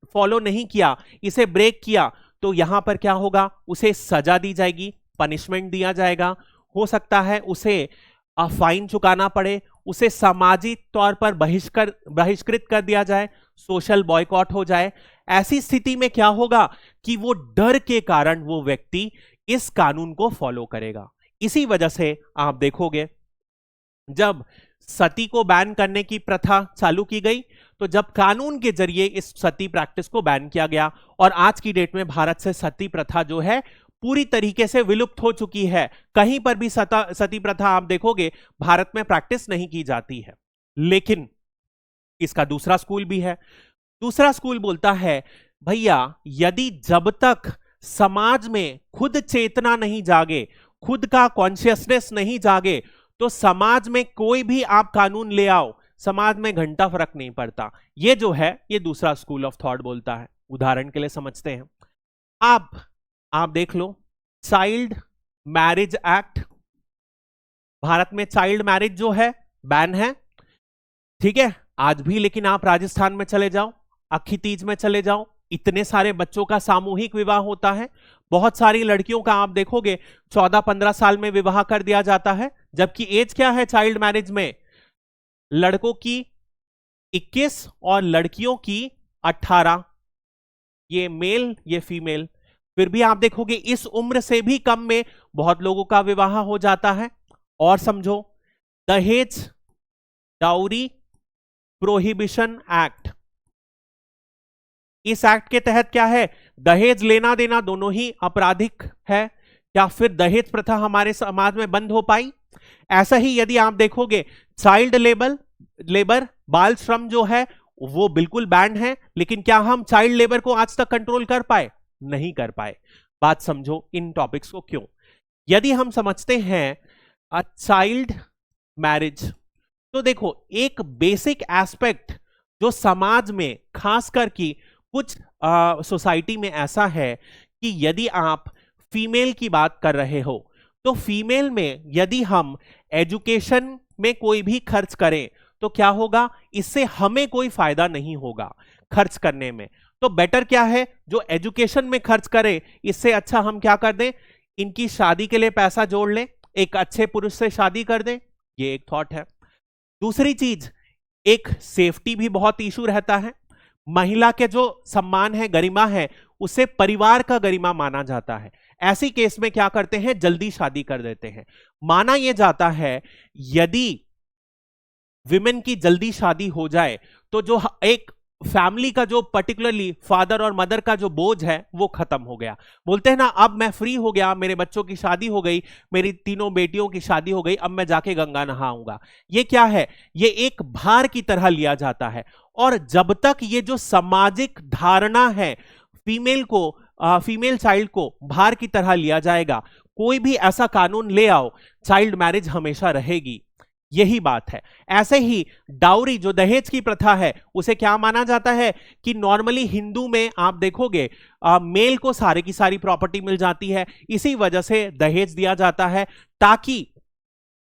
[SPEAKER 1] फॉलो नहीं किया, इसे ब्रेक किया, तो यहां पर क्या होगा, उसे सजा दी जाएगी, पनिशमेंट दिया जाएगा। हो सकता है उसे फाइन चुकाना पड़े, उसे सामाजिक तौर पर बहिष्कृत कर दिया जाए, सोशल बॉयकॉट हो जाए। ऐसी स्थिति में क्या होगा कि वो डर के कारण वो व्यक्ति इस कानून को फॉलो करेगा। इसी वजह से आप देखोगे जब सती को बैन करने की प्रथा चालू की गई, तो जब कानून के जरिए इस सती प्रैक्टिस को बैन किया गया, और आज की डेट में भारत से सती प्रथा जो है पूरी तरीके से विलुप्त हो चुकी है। कहीं पर भी सती प्रथा आप देखोगे भारत में प्रैक्टिस नहीं की जाती है। लेकिन इसका दूसरा स्कूल भी है। दूसरा स्कूल बोलता है, भैया यदि जब तक समाज में खुद चेतना नहीं जागे, खुद का कॉन्शियसनेस नहीं जागे, तो समाज में कोई भी आप कानून ले आओ, समाज में घंटा फर्क नहीं पड़ता। ये जो है ये दूसरा स्कूल ऑफ थॉट बोलता है। उदाहरण के लिए समझते हैं, आप देख लो चाइल्ड मैरिज एक्ट, भारत में चाइल्ड मैरिज जो है बैन है, ठीक है आज भी। लेकिन आप राजस्थान में चले जाओ, अक्खी तीज में चले जाओ, इतने सारे बच्चों का सामूहिक विवाह होता है। बहुत सारी लड़कियों का आप देखोगे 14-15 साल में विवाह कर दिया जाता है, जबकि एज क्या है चाइल्ड मैरिज में, लड़कों की 21 और लड़कियों की 18, ये मेल ये फीमेल। फिर भी आप देखोगे इस उम्र से भी कम में बहुत लोगों का विवाह हो जाता है। और समझो दहेज डाउरी प्रोहिबिशन एक्ट, इस एक्ट के तहत क्या है, दहेज लेना देना दोनों ही आपराधिक है। क्या फिर दहेज प्रथा हमारे समाज में बंद हो पाई? ऐसा ही यदि आप देखोगे चाइल्ड लेबर बाल श्रम जो है वो बिल्कुल बैन है, लेकिन क्या हम चाइल्ड लेबर को आज तक कंट्रोल कर पाए? नहीं कर पाए। बात समझो इन टॉपिक्स को क्यों। यदि हम समझते हैं चाइल्ड मैरिज, तो देखो एक बेसिक एस्पेक्ट जो समाज में खासकर की कुछ सोसाइटी में ऐसा है कि यदि आप फीमेल की बात कर रहे हो, तो फीमेल में यदि हम एजुकेशन में कोई भी खर्च करें तो क्या होगा, इससे हमें कोई फायदा नहीं होगा खर्च करने में। तो बेटर क्या है, जो एजुकेशन में खर्च करे, इससे अच्छा हम क्या कर दें, इनकी शादी के लिए पैसा जोड़ लें, एक अच्छे पुरुष से शादी कर दें। ये एक थॉट है। दूसरी चीज, एक सेफ्टी भी बहुत इशू रहता है। महिला के जो सम्मान है, गरिमा है, उसे परिवार का गरिमा माना जाता है। ऐसी केस में क्या करते हैं, जल्दी शादी कर देते हैं। माना यह जाता है यदि विमेन की जल्दी शादी हो जाए तो जो एक फैमिली का जो पर्टिकुलरली फादर और मदर का जो बोझ है वो खत्म हो गया। बोलते हैं ना, अब मैं फ्री हो गया, मेरे बच्चों की शादी हो गई, मेरी 3 बेटियों की शादी हो गई, अब मैं जाके गंगा नहाऊंगा। ये क्या है, ये एक भार की तरह लिया जाता है। और जब तक ये जो सामाजिक धारणा है फीमेल चाइल्ड को भार की तरह लिया जाएगा, कोई भी ऐसा कानून ले आओ, चाइल्ड मैरिज हमेशा रहेगी। यही बात है। ऐसे ही डाउरी जो दहेज की प्रथा है, उसे क्या माना जाता है कि नॉर्मली हिंदू में आप देखोगे मेल को सारी की सारी प्रॉपर्टी मिल जाती है, इसी वजह से दहेज दिया जाता है, ताकि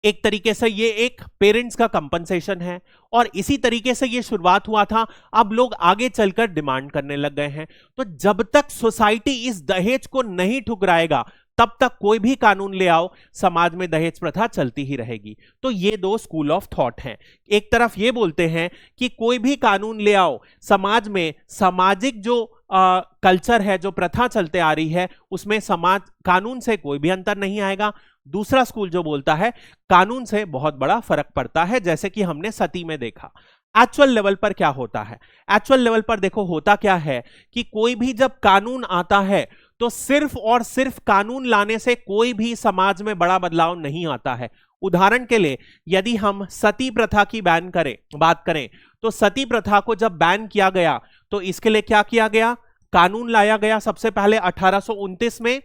[SPEAKER 1] एक तरीके से ये एक पेरेंट्स का कंपनसेशन है, और इसी तरीके से ये शुरुआत हुआ था। अब लोग आगे चलकर डिमांड करने लग गए हैं। तो जब तक सोसाइटी इस दहेज को नहीं ठुकराएगा, तब तक कोई भी कानून ले आओ, समाज में दहेज प्रथा चलती ही रहेगी। तो ये दो स्कूल ऑफ थॉट हैं। एक तरफ ये बोलते हैं कि कोई भी कानून ले आओ, समाज में सामाजिक जो कल्चर है, जो प्रथा चलते आ रही है, उसमें समाज कानून से कोई भी अंतर नहीं आएगा। दूसरा स्कूल जो बोलता है कानून से बहुत बड़ा फर्क पड़ता है, जैसे कि हमने सती में देखा। एक्चुअल लेवल पर क्या होता है? एक्चुअल लेवल पर देखो होता क्या है कि कोई भी जब कानून आता है तो सिर्फ और सिर्फ कानून लाने से कोई भी समाज में बड़ा बदलाव नहीं आता है। उदाहरण के लिए यदि हम सती प्रथा की बात करें, तो सती प्रथा को जब बैन किया गया तो इसके लिए क्या किया गया? कानून लाया गया सबसे पहले 1829 में।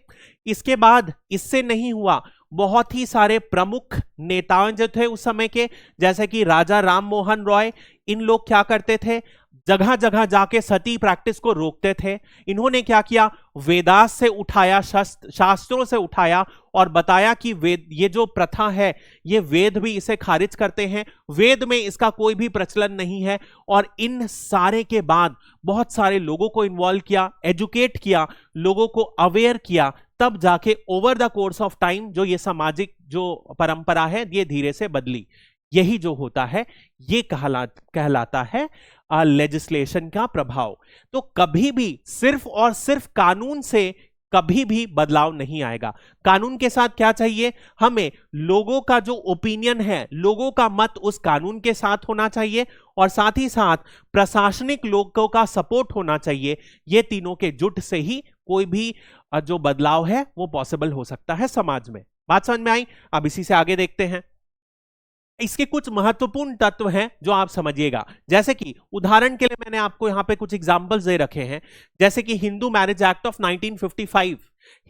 [SPEAKER 1] इसके बाद इससे नहीं हुआ, बहुत ही सारे प्रमुख नेताओं जो थे उस समय के, जैसे कि राजा राम मोहन रॉय, इन लोग क्या करते थे? जगह जगह जाके सती प्रैक्टिस को रोकते थे। इन्होंने क्या किया? वेदास से उठाया, शास्त्रों से उठाया और बताया कि वेद, ये जो प्रथा है, ये वेद भी इसे खारिज करते हैं, वेद में इसका कोई भी प्रचलन नहीं है। और इन सारे के बाद बहुत सारे लोगों को इन्वॉल्व किया, एजुकेट किया, लोगों को अवेयर किया, तब जाके over the course of time जो ये सामाजिक जो परंपरा है ये धीरे से बदली। यही जो होता है ये कहलाता है लेजिस्लेशन का प्रभाव। तो कभी भी सिर्फ और सिर्फ कानून से कभी भी बदलाव नहीं आएगा। कानून के साथ क्या चाहिए? हमें लोगों का जो ओपिनियन है, लोगों का मत उस कानून के साथ होना चाहिए, और साथ ही साथ प्रशासनिक लोगों का सपोर्ट होना चाहिए। ये तीनों के जुट से ही कोई भी जो बदलाव है वो पॉसिबल हो सकता है समाज में। बात समझ में आई? अब इसी से आगे देखते हैं। इसके कुछ महत्वपूर्ण तत्व हैं जो आप समझिएगा, जैसे कि उदाहरण के लिए मैंने आपको यहां पे कुछ एग्जांपल्स दे रखे हैं, जैसे कि Hindu marriage act of 1955।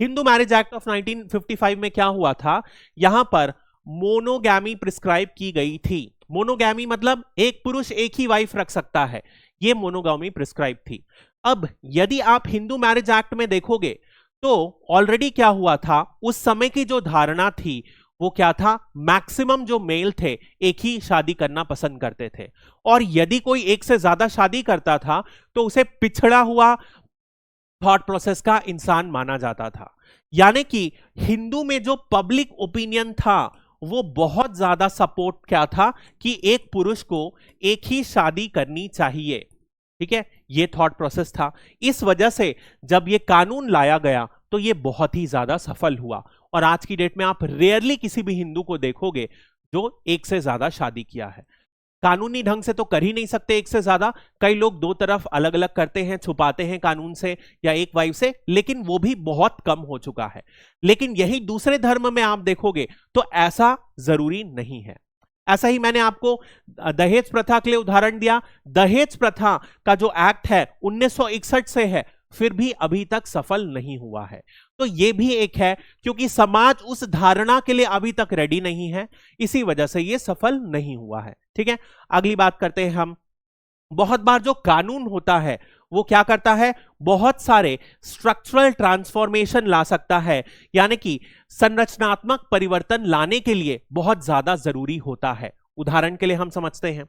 [SPEAKER 1] Hindu marriage act of 1955 में क्या हुआ था? यहां पर मोनोगैमी प्रिस्क्राइब की गई थी। मोनोगैमी मतलब एक पुरुष एक ही वाइफ रख सकता है, ये मोनोगैमी प्रिस्क्राइब थी। अब यदि आप हिंदू मैरिज एक्ट में देखोगे तो ऑलरेडी क्या हुआ था, उस समय की जो धारणा थी वो क्या था? मैक्सिमम जो मेल थे एक ही शादी करना पसंद करते थे, और यदि कोई एक से ज्यादा शादी करता था तो उसे पिछड़ा हुआ थॉट प्रोसेस का इंसान माना जाता था। यानी कि हिंदू में जो पब्लिक ओपिनियन था वो बहुत ज्यादा सपोर्ट क्या था कि एक पुरुष को एक ही शादी करनी चाहिए। ठीक है, ये थॉट प्रोसेस था। इस वजह से जब ये कानून लाया गया तो ये बहुत ही ज्यादा सफल हुआ, और आज की डेट में आप रेयरली किसी भी हिंदू को देखोगे जो एक से ज्यादा शादी किया है। कानूनी ढंग से तो कर ही नहीं सकते एक से ज्यादा, कई लोग दो तरफ अलग अलग करते हैं, छुपाते हैं कानून से या एक वाइफ से, लेकिन वो भी बहुत कम हो चुका है। लेकिन यही दूसरे धर्म में आप देखोगे तो ऐसा जरूरी नहीं है। ऐसा ही मैंने आपको दहेज प्रथा के लिए उदाहरण दिया। दहेज प्रथा का जो एक्ट है 1961 से है, फिर भी अभी तक सफल नहीं हुआ है। तो यह भी एक है, क्योंकि समाज उस धारणा के लिए अभी तक रेडी नहीं है, इसी वजह से यह सफल नहीं हुआ है। ठीक है, अगली बात करते हैं हम। बहुत बार जो कानून होता है वो क्या करता है? बहुत सारे स्ट्रक्चरल ट्रांसफॉर्मेशन ला सकता है, यानी कि संरचनात्मक परिवर्तन लाने के लिए बहुत ज्यादा जरूरी होता है। उदाहरण के लिए हम समझते हैं,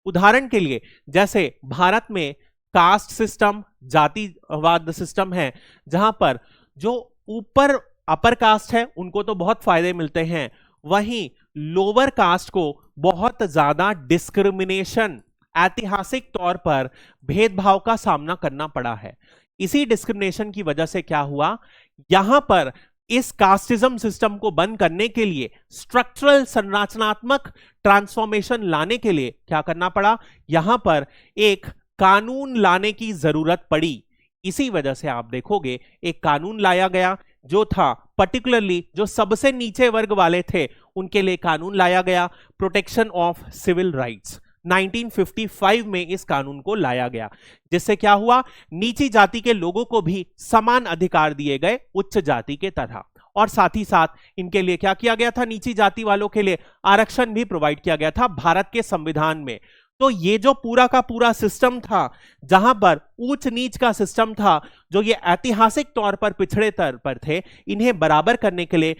[SPEAKER 1] उदाहरण के लिए जैसे भारत में कास्ट सिस्टम, जातिवाद सिस्टम है, जहां पर जो ऊपर अपर कास्ट है उनको तो बहुत फायदे मिलते हैं, वहीं लोअर कास्ट को बहुत ज्यादा डिस्क्रिमिनेशन, ऐतिहासिक तौर पर भेदभाव का सामना करना पड़ा है। इसी डिस्क्रिमिनेशन की वजह से क्या हुआ, यहां पर इस कास्टिज्म सिस्टम को बंद करने के लिए, स्ट्रक्चरल संरचनात्मक ट्रांसफॉर्मेशन लाने के लिए क्या करना पड़ा? यहां पर एक कानून लाने की जरूरत पड़ी। इसी वजह से आप देखोगे एक कानून लाया गया जो था पर्टिकुलरली जो सबसे नीचे वर्ग वाले थे उनके लिए कानून लाया गया, प्रोटेक्शन ऑफ सिविल राइट्स। 1955 में इस कानून को लाया गया, जिससे क्या हुआ, नीची जाति के लोगों को भी समान अधिकार दिए गए उच्च जाति के तरह, और साथ ही साथ इनके लिए क्या किया गया था, नीची जाति वालों के लिए आरक्षण भी प्रोवाइड किया गया था भारत के संविधान में। तो ये जो पूरा का पूरा सिस्टम था, जहां पर ऊंच नीच का सिस्टम था, जो ये ऐतिहासिक तौर पर पिछड़े स्तर पर थे, इन्हें बराबर करने के लिए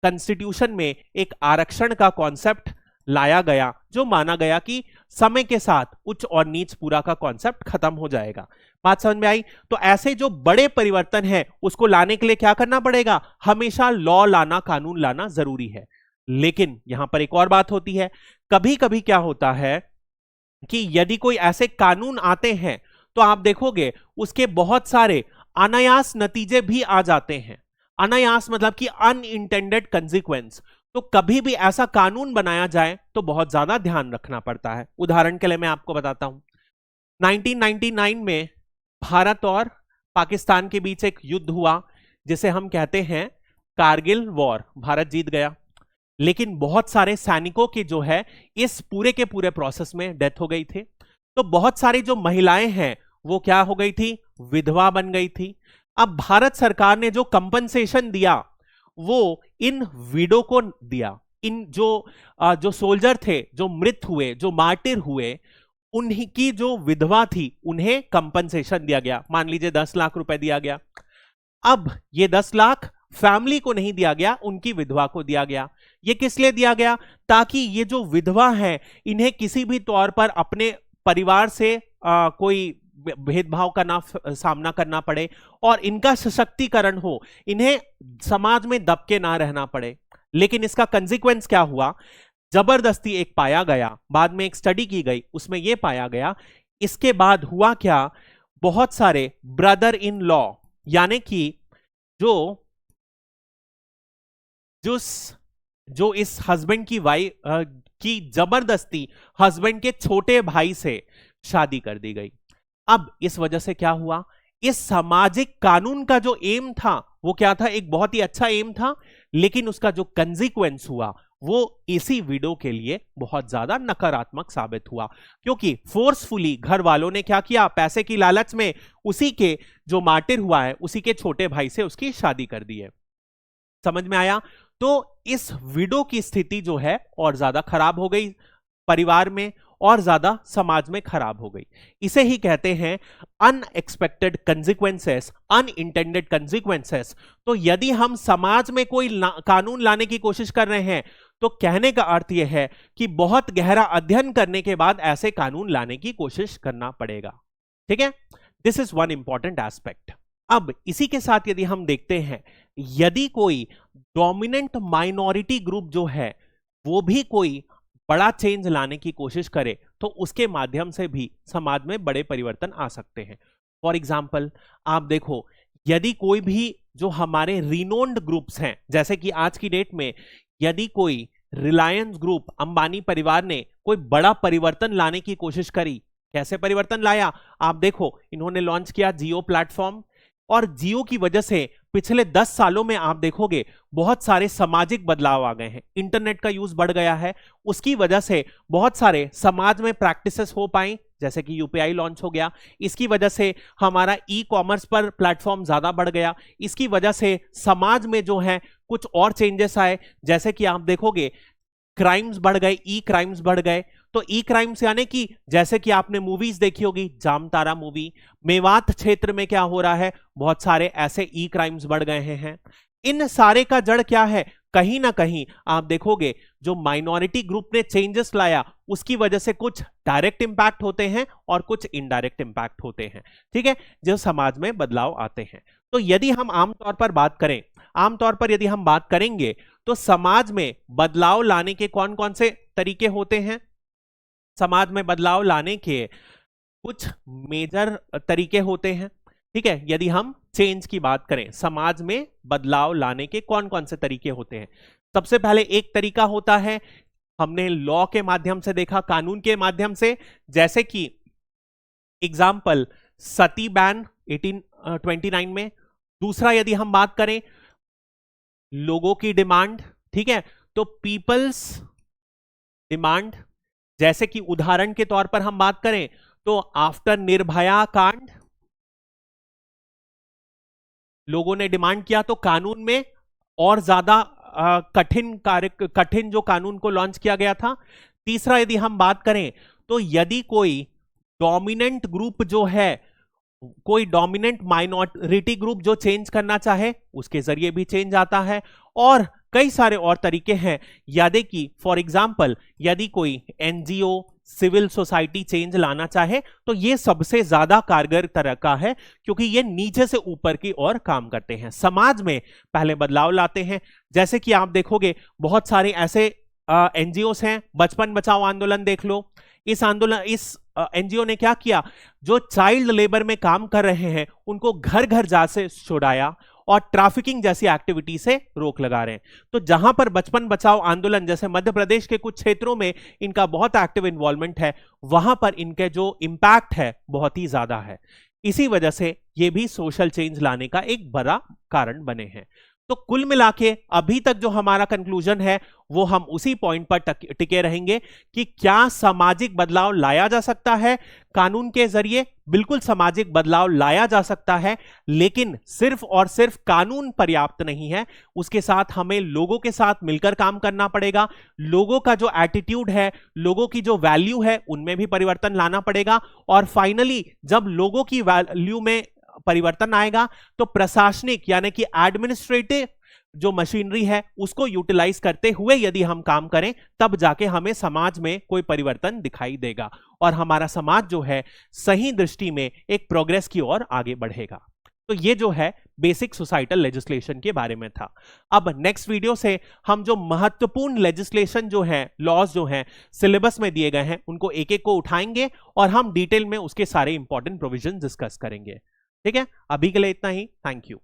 [SPEAKER 1] कॉन्स्टिट्यूशन में एक आरक्षण का कॉन्सेप्ट लाया गया, जो माना गया कि समय के साथ उच्च और नीच पूरा का कॉन्सेप्ट खत्म हो जाएगा। बात समझ में आई? तो ऐसे जो बड़े परिवर्तन है उसको लाने के लिए क्या करना पड़ेगा? हमेशा लॉ लाना, कानून लाना जरूरी है। लेकिन यहां पर एक और बात होती है, कभी कभी क्या होता है कि यदि कोई ऐसे कानून आते हैं तो आप देखोगे उसके बहुत सारे अनायास नतीजे भी आ जाते हैं। अनायास मतलब कि अनइंटेंडेड कंसिक्वेंस। तो कभी भी ऐसा कानून बनाया जाए तो बहुत ज्यादा ध्यान रखना पड़ता है। उदाहरण के लिए मैं आपको बताता हूं, 1999 में भारत और पाकिस्तान के बीच एक युद्ध हुआ जिसे हम कहते हैं कारगिल वॉर। भारत जीत गया, लेकिन बहुत सारे सैनिकों की जो है इस पूरे के पूरे प्रोसेस में डेथ हो गई थी। तो बहुत सारी जो महिलाएं हैं वो क्या हो गई थी? विधवा बन गई थी। अब भारत सरकार ने जो कंपनसेशन दिया वो इन विडो को दिया। इन जो सोल्जर थे, जो मृत हुए, जो मार्टिर हुए, उन्हीं की जो विधवा थी उन्हें कंपनसेशन दिया गया। मान लीजिए 10 लाख रुपए दिया गया। अब ये 10 लाख फैमिली को नहीं दिया गया, उनकी विधवा को दिया गया। ये किस लिए दिया गया? ताकि ये जो विधवा है इन्हें किसी भी तौर पर अपने परिवार से कोई भेदभाव का सामना करना पड़े और इनका सशक्तिकरण हो, इन्हें समाज में दबके ना रहना पड़े। लेकिन इसका कंसिक्वेंस क्या हुआ? जबरदस्ती एक पाया गया, बाद में एक स्टडी की गई, उसमें यह पाया गया। इसके बाद हुआ क्या? बहुत सारे ब्रदर इन लॉ, यानी कि जो इस हस्बैंड की वाइफ की जबरदस्ती हस्बैंड के छोटे भाई से शादी कर दी गई। अब इस वजह से क्या हुआ? इस सामाजिक कानून का जो एम था वो क्या था? एक बहुत ही अच्छा एम था, लेकिन उसका जो कंसिक्वेंस हुआ वो इसी विडो के लिए बहुत ज्यादा नकारात्मक साबित हुआ, क्योंकि फोर्सफुली घर वालों ने क्या किया? पैसे की लालच में उसी के जो मार्टिर हुआ है उसी के छोटे भाई से उसकी शादी कर दी है। समझ में आया? तो इस विडो की स्थिति जो है और ज्यादा खराब हो गई परिवार में, और ज्यादा समाज में खराब हो गई। इसे ही कहते हैं अनएक्सपेक्टेड कंसिक्वेंसेस, अनइंटेंडेड कंसिक्वेंसेस। तो यदि हम समाज में कोई कानून लाने की कोशिश कर रहे हैं तो कहने का अर्थ यह है कि बहुत गहरा अध्ययन करने के बाद ऐसे कानून लाने की कोशिश करना पड़ेगा। ठीक है, this is one important aspect. अब इसी के साथ यदि हम देखते हैं, यदि कोई डोमिनेंट माइनॉरिटी ग्रुप जो है वो भी कोई बड़ा चेंज लाने की कोशिश करे तो उसके माध्यम से भी समाज में बड़े परिवर्तन आ सकते हैं। फॉर एग्जाम्पल आप देखो, यदि कोई भी जो हमारे रिनोन्ड ग्रुप्स हैं, जैसे कि आज की डेट में यदि कोई रिलायंस ग्रुप, अंबानी परिवार ने कोई बड़ा परिवर्तन लाने की कोशिश करी, कैसे परिवर्तन लाया? आप देखो, इन्होंने लॉन्च किया जियो प्लेटफॉर्म, और जियो की वजह से पिछले 10 सालों में आप देखोगे बहुत सारे सामाजिक बदलाव आ गए हैं। इंटरनेट का यूज बढ़ गया है, उसकी वजह से बहुत सारे समाज में प्रैक्टिसेस हो पाई, जैसे कि यूपीआई लॉन्च हो गया। इसकी वजह से हमारा ई कॉमर्स पर प्लेटफॉर्म ज्यादा बढ़ गया। इसकी वजह से समाज में जो है कुछ और चेंजेस आए, जैसे कि आप देखोगे क्राइम्स बढ़ गए, ई क्राइम्स बढ़ गए। तो ई क्राइम्स यानी कि जैसे कि आपने मूवीज देखी होगी, जामतारा मूवी, मेवात क्षेत्र में क्या हो रहा है, बहुत सारे ऐसे ई क्राइम्स बढ़ गए हैं। इन सारे का जड़ क्या है? कहीं ना कहीं आप देखोगे जो माइनॉरिटी ग्रुप ने चेंजेस लाया उसकी वजह से कुछ डायरेक्ट इंपैक्ट होते हैं और कुछ इनडायरेक्ट इंपैक्ट होते हैं। ठीक है, जो समाज में बदलाव आते हैं। तो यदि हम आमतौर पर बात करें, आमतौर पर यदि हम बात करेंगे तो समाज में बदलाव लाने के कौन कौन से तरीके होते हैं? समाज में बदलाव लाने के कुछ मेजर तरीके होते हैं। ठीक है, यदि हम चेंज की बात करें, समाज में बदलाव लाने के कौन कौन से तरीके होते हैं? सबसे पहले एक तरीका होता है, हमने लॉ के माध्यम से देखा, कानून के माध्यम से, जैसे कि एग्जाम्पल सती बैन 1829 में। दूसरा यदि हम बात करें लोगों की डिमांड, ठीक है, तो पीपल्स डिमांड, जैसे कि उदाहरण के तौर पर हम बात करें तो आफ्टर निर्भया कांड लोगों ने डिमांड किया तो कानून में और ज्यादा कठिन जो कानून को लॉन्च किया गया था। तीसरा यदि हम बात करें तो यदि कोई डोमिनेंट ग्रुप जो है, कोई डोमिनेंट माइनॉरिटी ग्रुप जो चेंज करना चाहे उसके जरिए भी चेंज आता है। और कई सारे और तरीके हैं। यदि कि फॉर एग्जाम्पल यदि कोई एनजीओ सिविल सोसाइटी चेंज लाना चाहे तो ये सबसे ज्यादा कारगर तरह का है, क्योंकि ये नीचे से ऊपर की ओर काम करते हैं, समाज में पहले बदलाव लाते हैं। जैसे कि आप देखोगे बहुत सारे ऐसे एनजीओस हैं, बचपन बचाओ आंदोलन देख लो। इस एनजीओ ने क्या किया, जो चाइल्ड लेबर में काम कर रहे हैं उनको घर घर जा से छुड़ाया और ट्रैफिकिंग जैसी एक्टिविटी से रोक लगा रहे हैं। तो जहां पर बचपन बचाओ आंदोलन जैसे मध्य प्रदेश के कुछ क्षेत्रों में इनका बहुत एक्टिव इन्वॉल्वमेंट है, वहां पर इनके जो इंपैक्ट है बहुत ही ज्यादा है। इसी वजह से ये भी सोशल चेंज लाने का एक बड़ा कारण बने हैं। तो कुल मिला के अभी तक जो हमारा कंक्लूजन है वो हम उसी पॉइंट पर टिके रहेंगे कि क्या सामाजिक बदलाव लाया जा सकता है कानून के जरिए। बिल्कुल सामाजिक बदलाव लाया जा सकता है, लेकिन सिर्फ और सिर्फ कानून पर्याप्त नहीं है, उसके साथ हमें लोगों के साथ मिलकर काम करना पड़ेगा। लोगों का जो एटीट्यूड है, लोगों की जो वैल्यू है, उनमें भी परिवर्तन लाना पड़ेगा। और फाइनली जब लोगों की वैल्यू में परिवर्तन आएगा तो प्रशासनिक यानी कि एडमिनिस्ट्रेटिव जो मशीनरी है उसको यूटिलाइज करते हुए यदि हम काम करें तब जाके हमें समाज में कोई परिवर्तन दिखाई देगा और हमारा समाज जो है सही दृष्टि में एक प्रोग्रेस की ओर आगे बढ़ेगा। तो ये जो है बेसिक सोसाइटल लेजिस्लेशन के बारे में था। अब नेक्स्ट वीडियो से हम जो महत्वपूर्ण लेजिस्लेशन जो है, लॉज जो हैं सिलेबस में दिए गए हैं, उनको एक एक को उठाएंगे और हम डिटेल में उसके सारे इंपॉर्टेंट प्रोविजन डिस्कस करेंगे। ठीक है, अभी के लिए इतना ही। Thank you.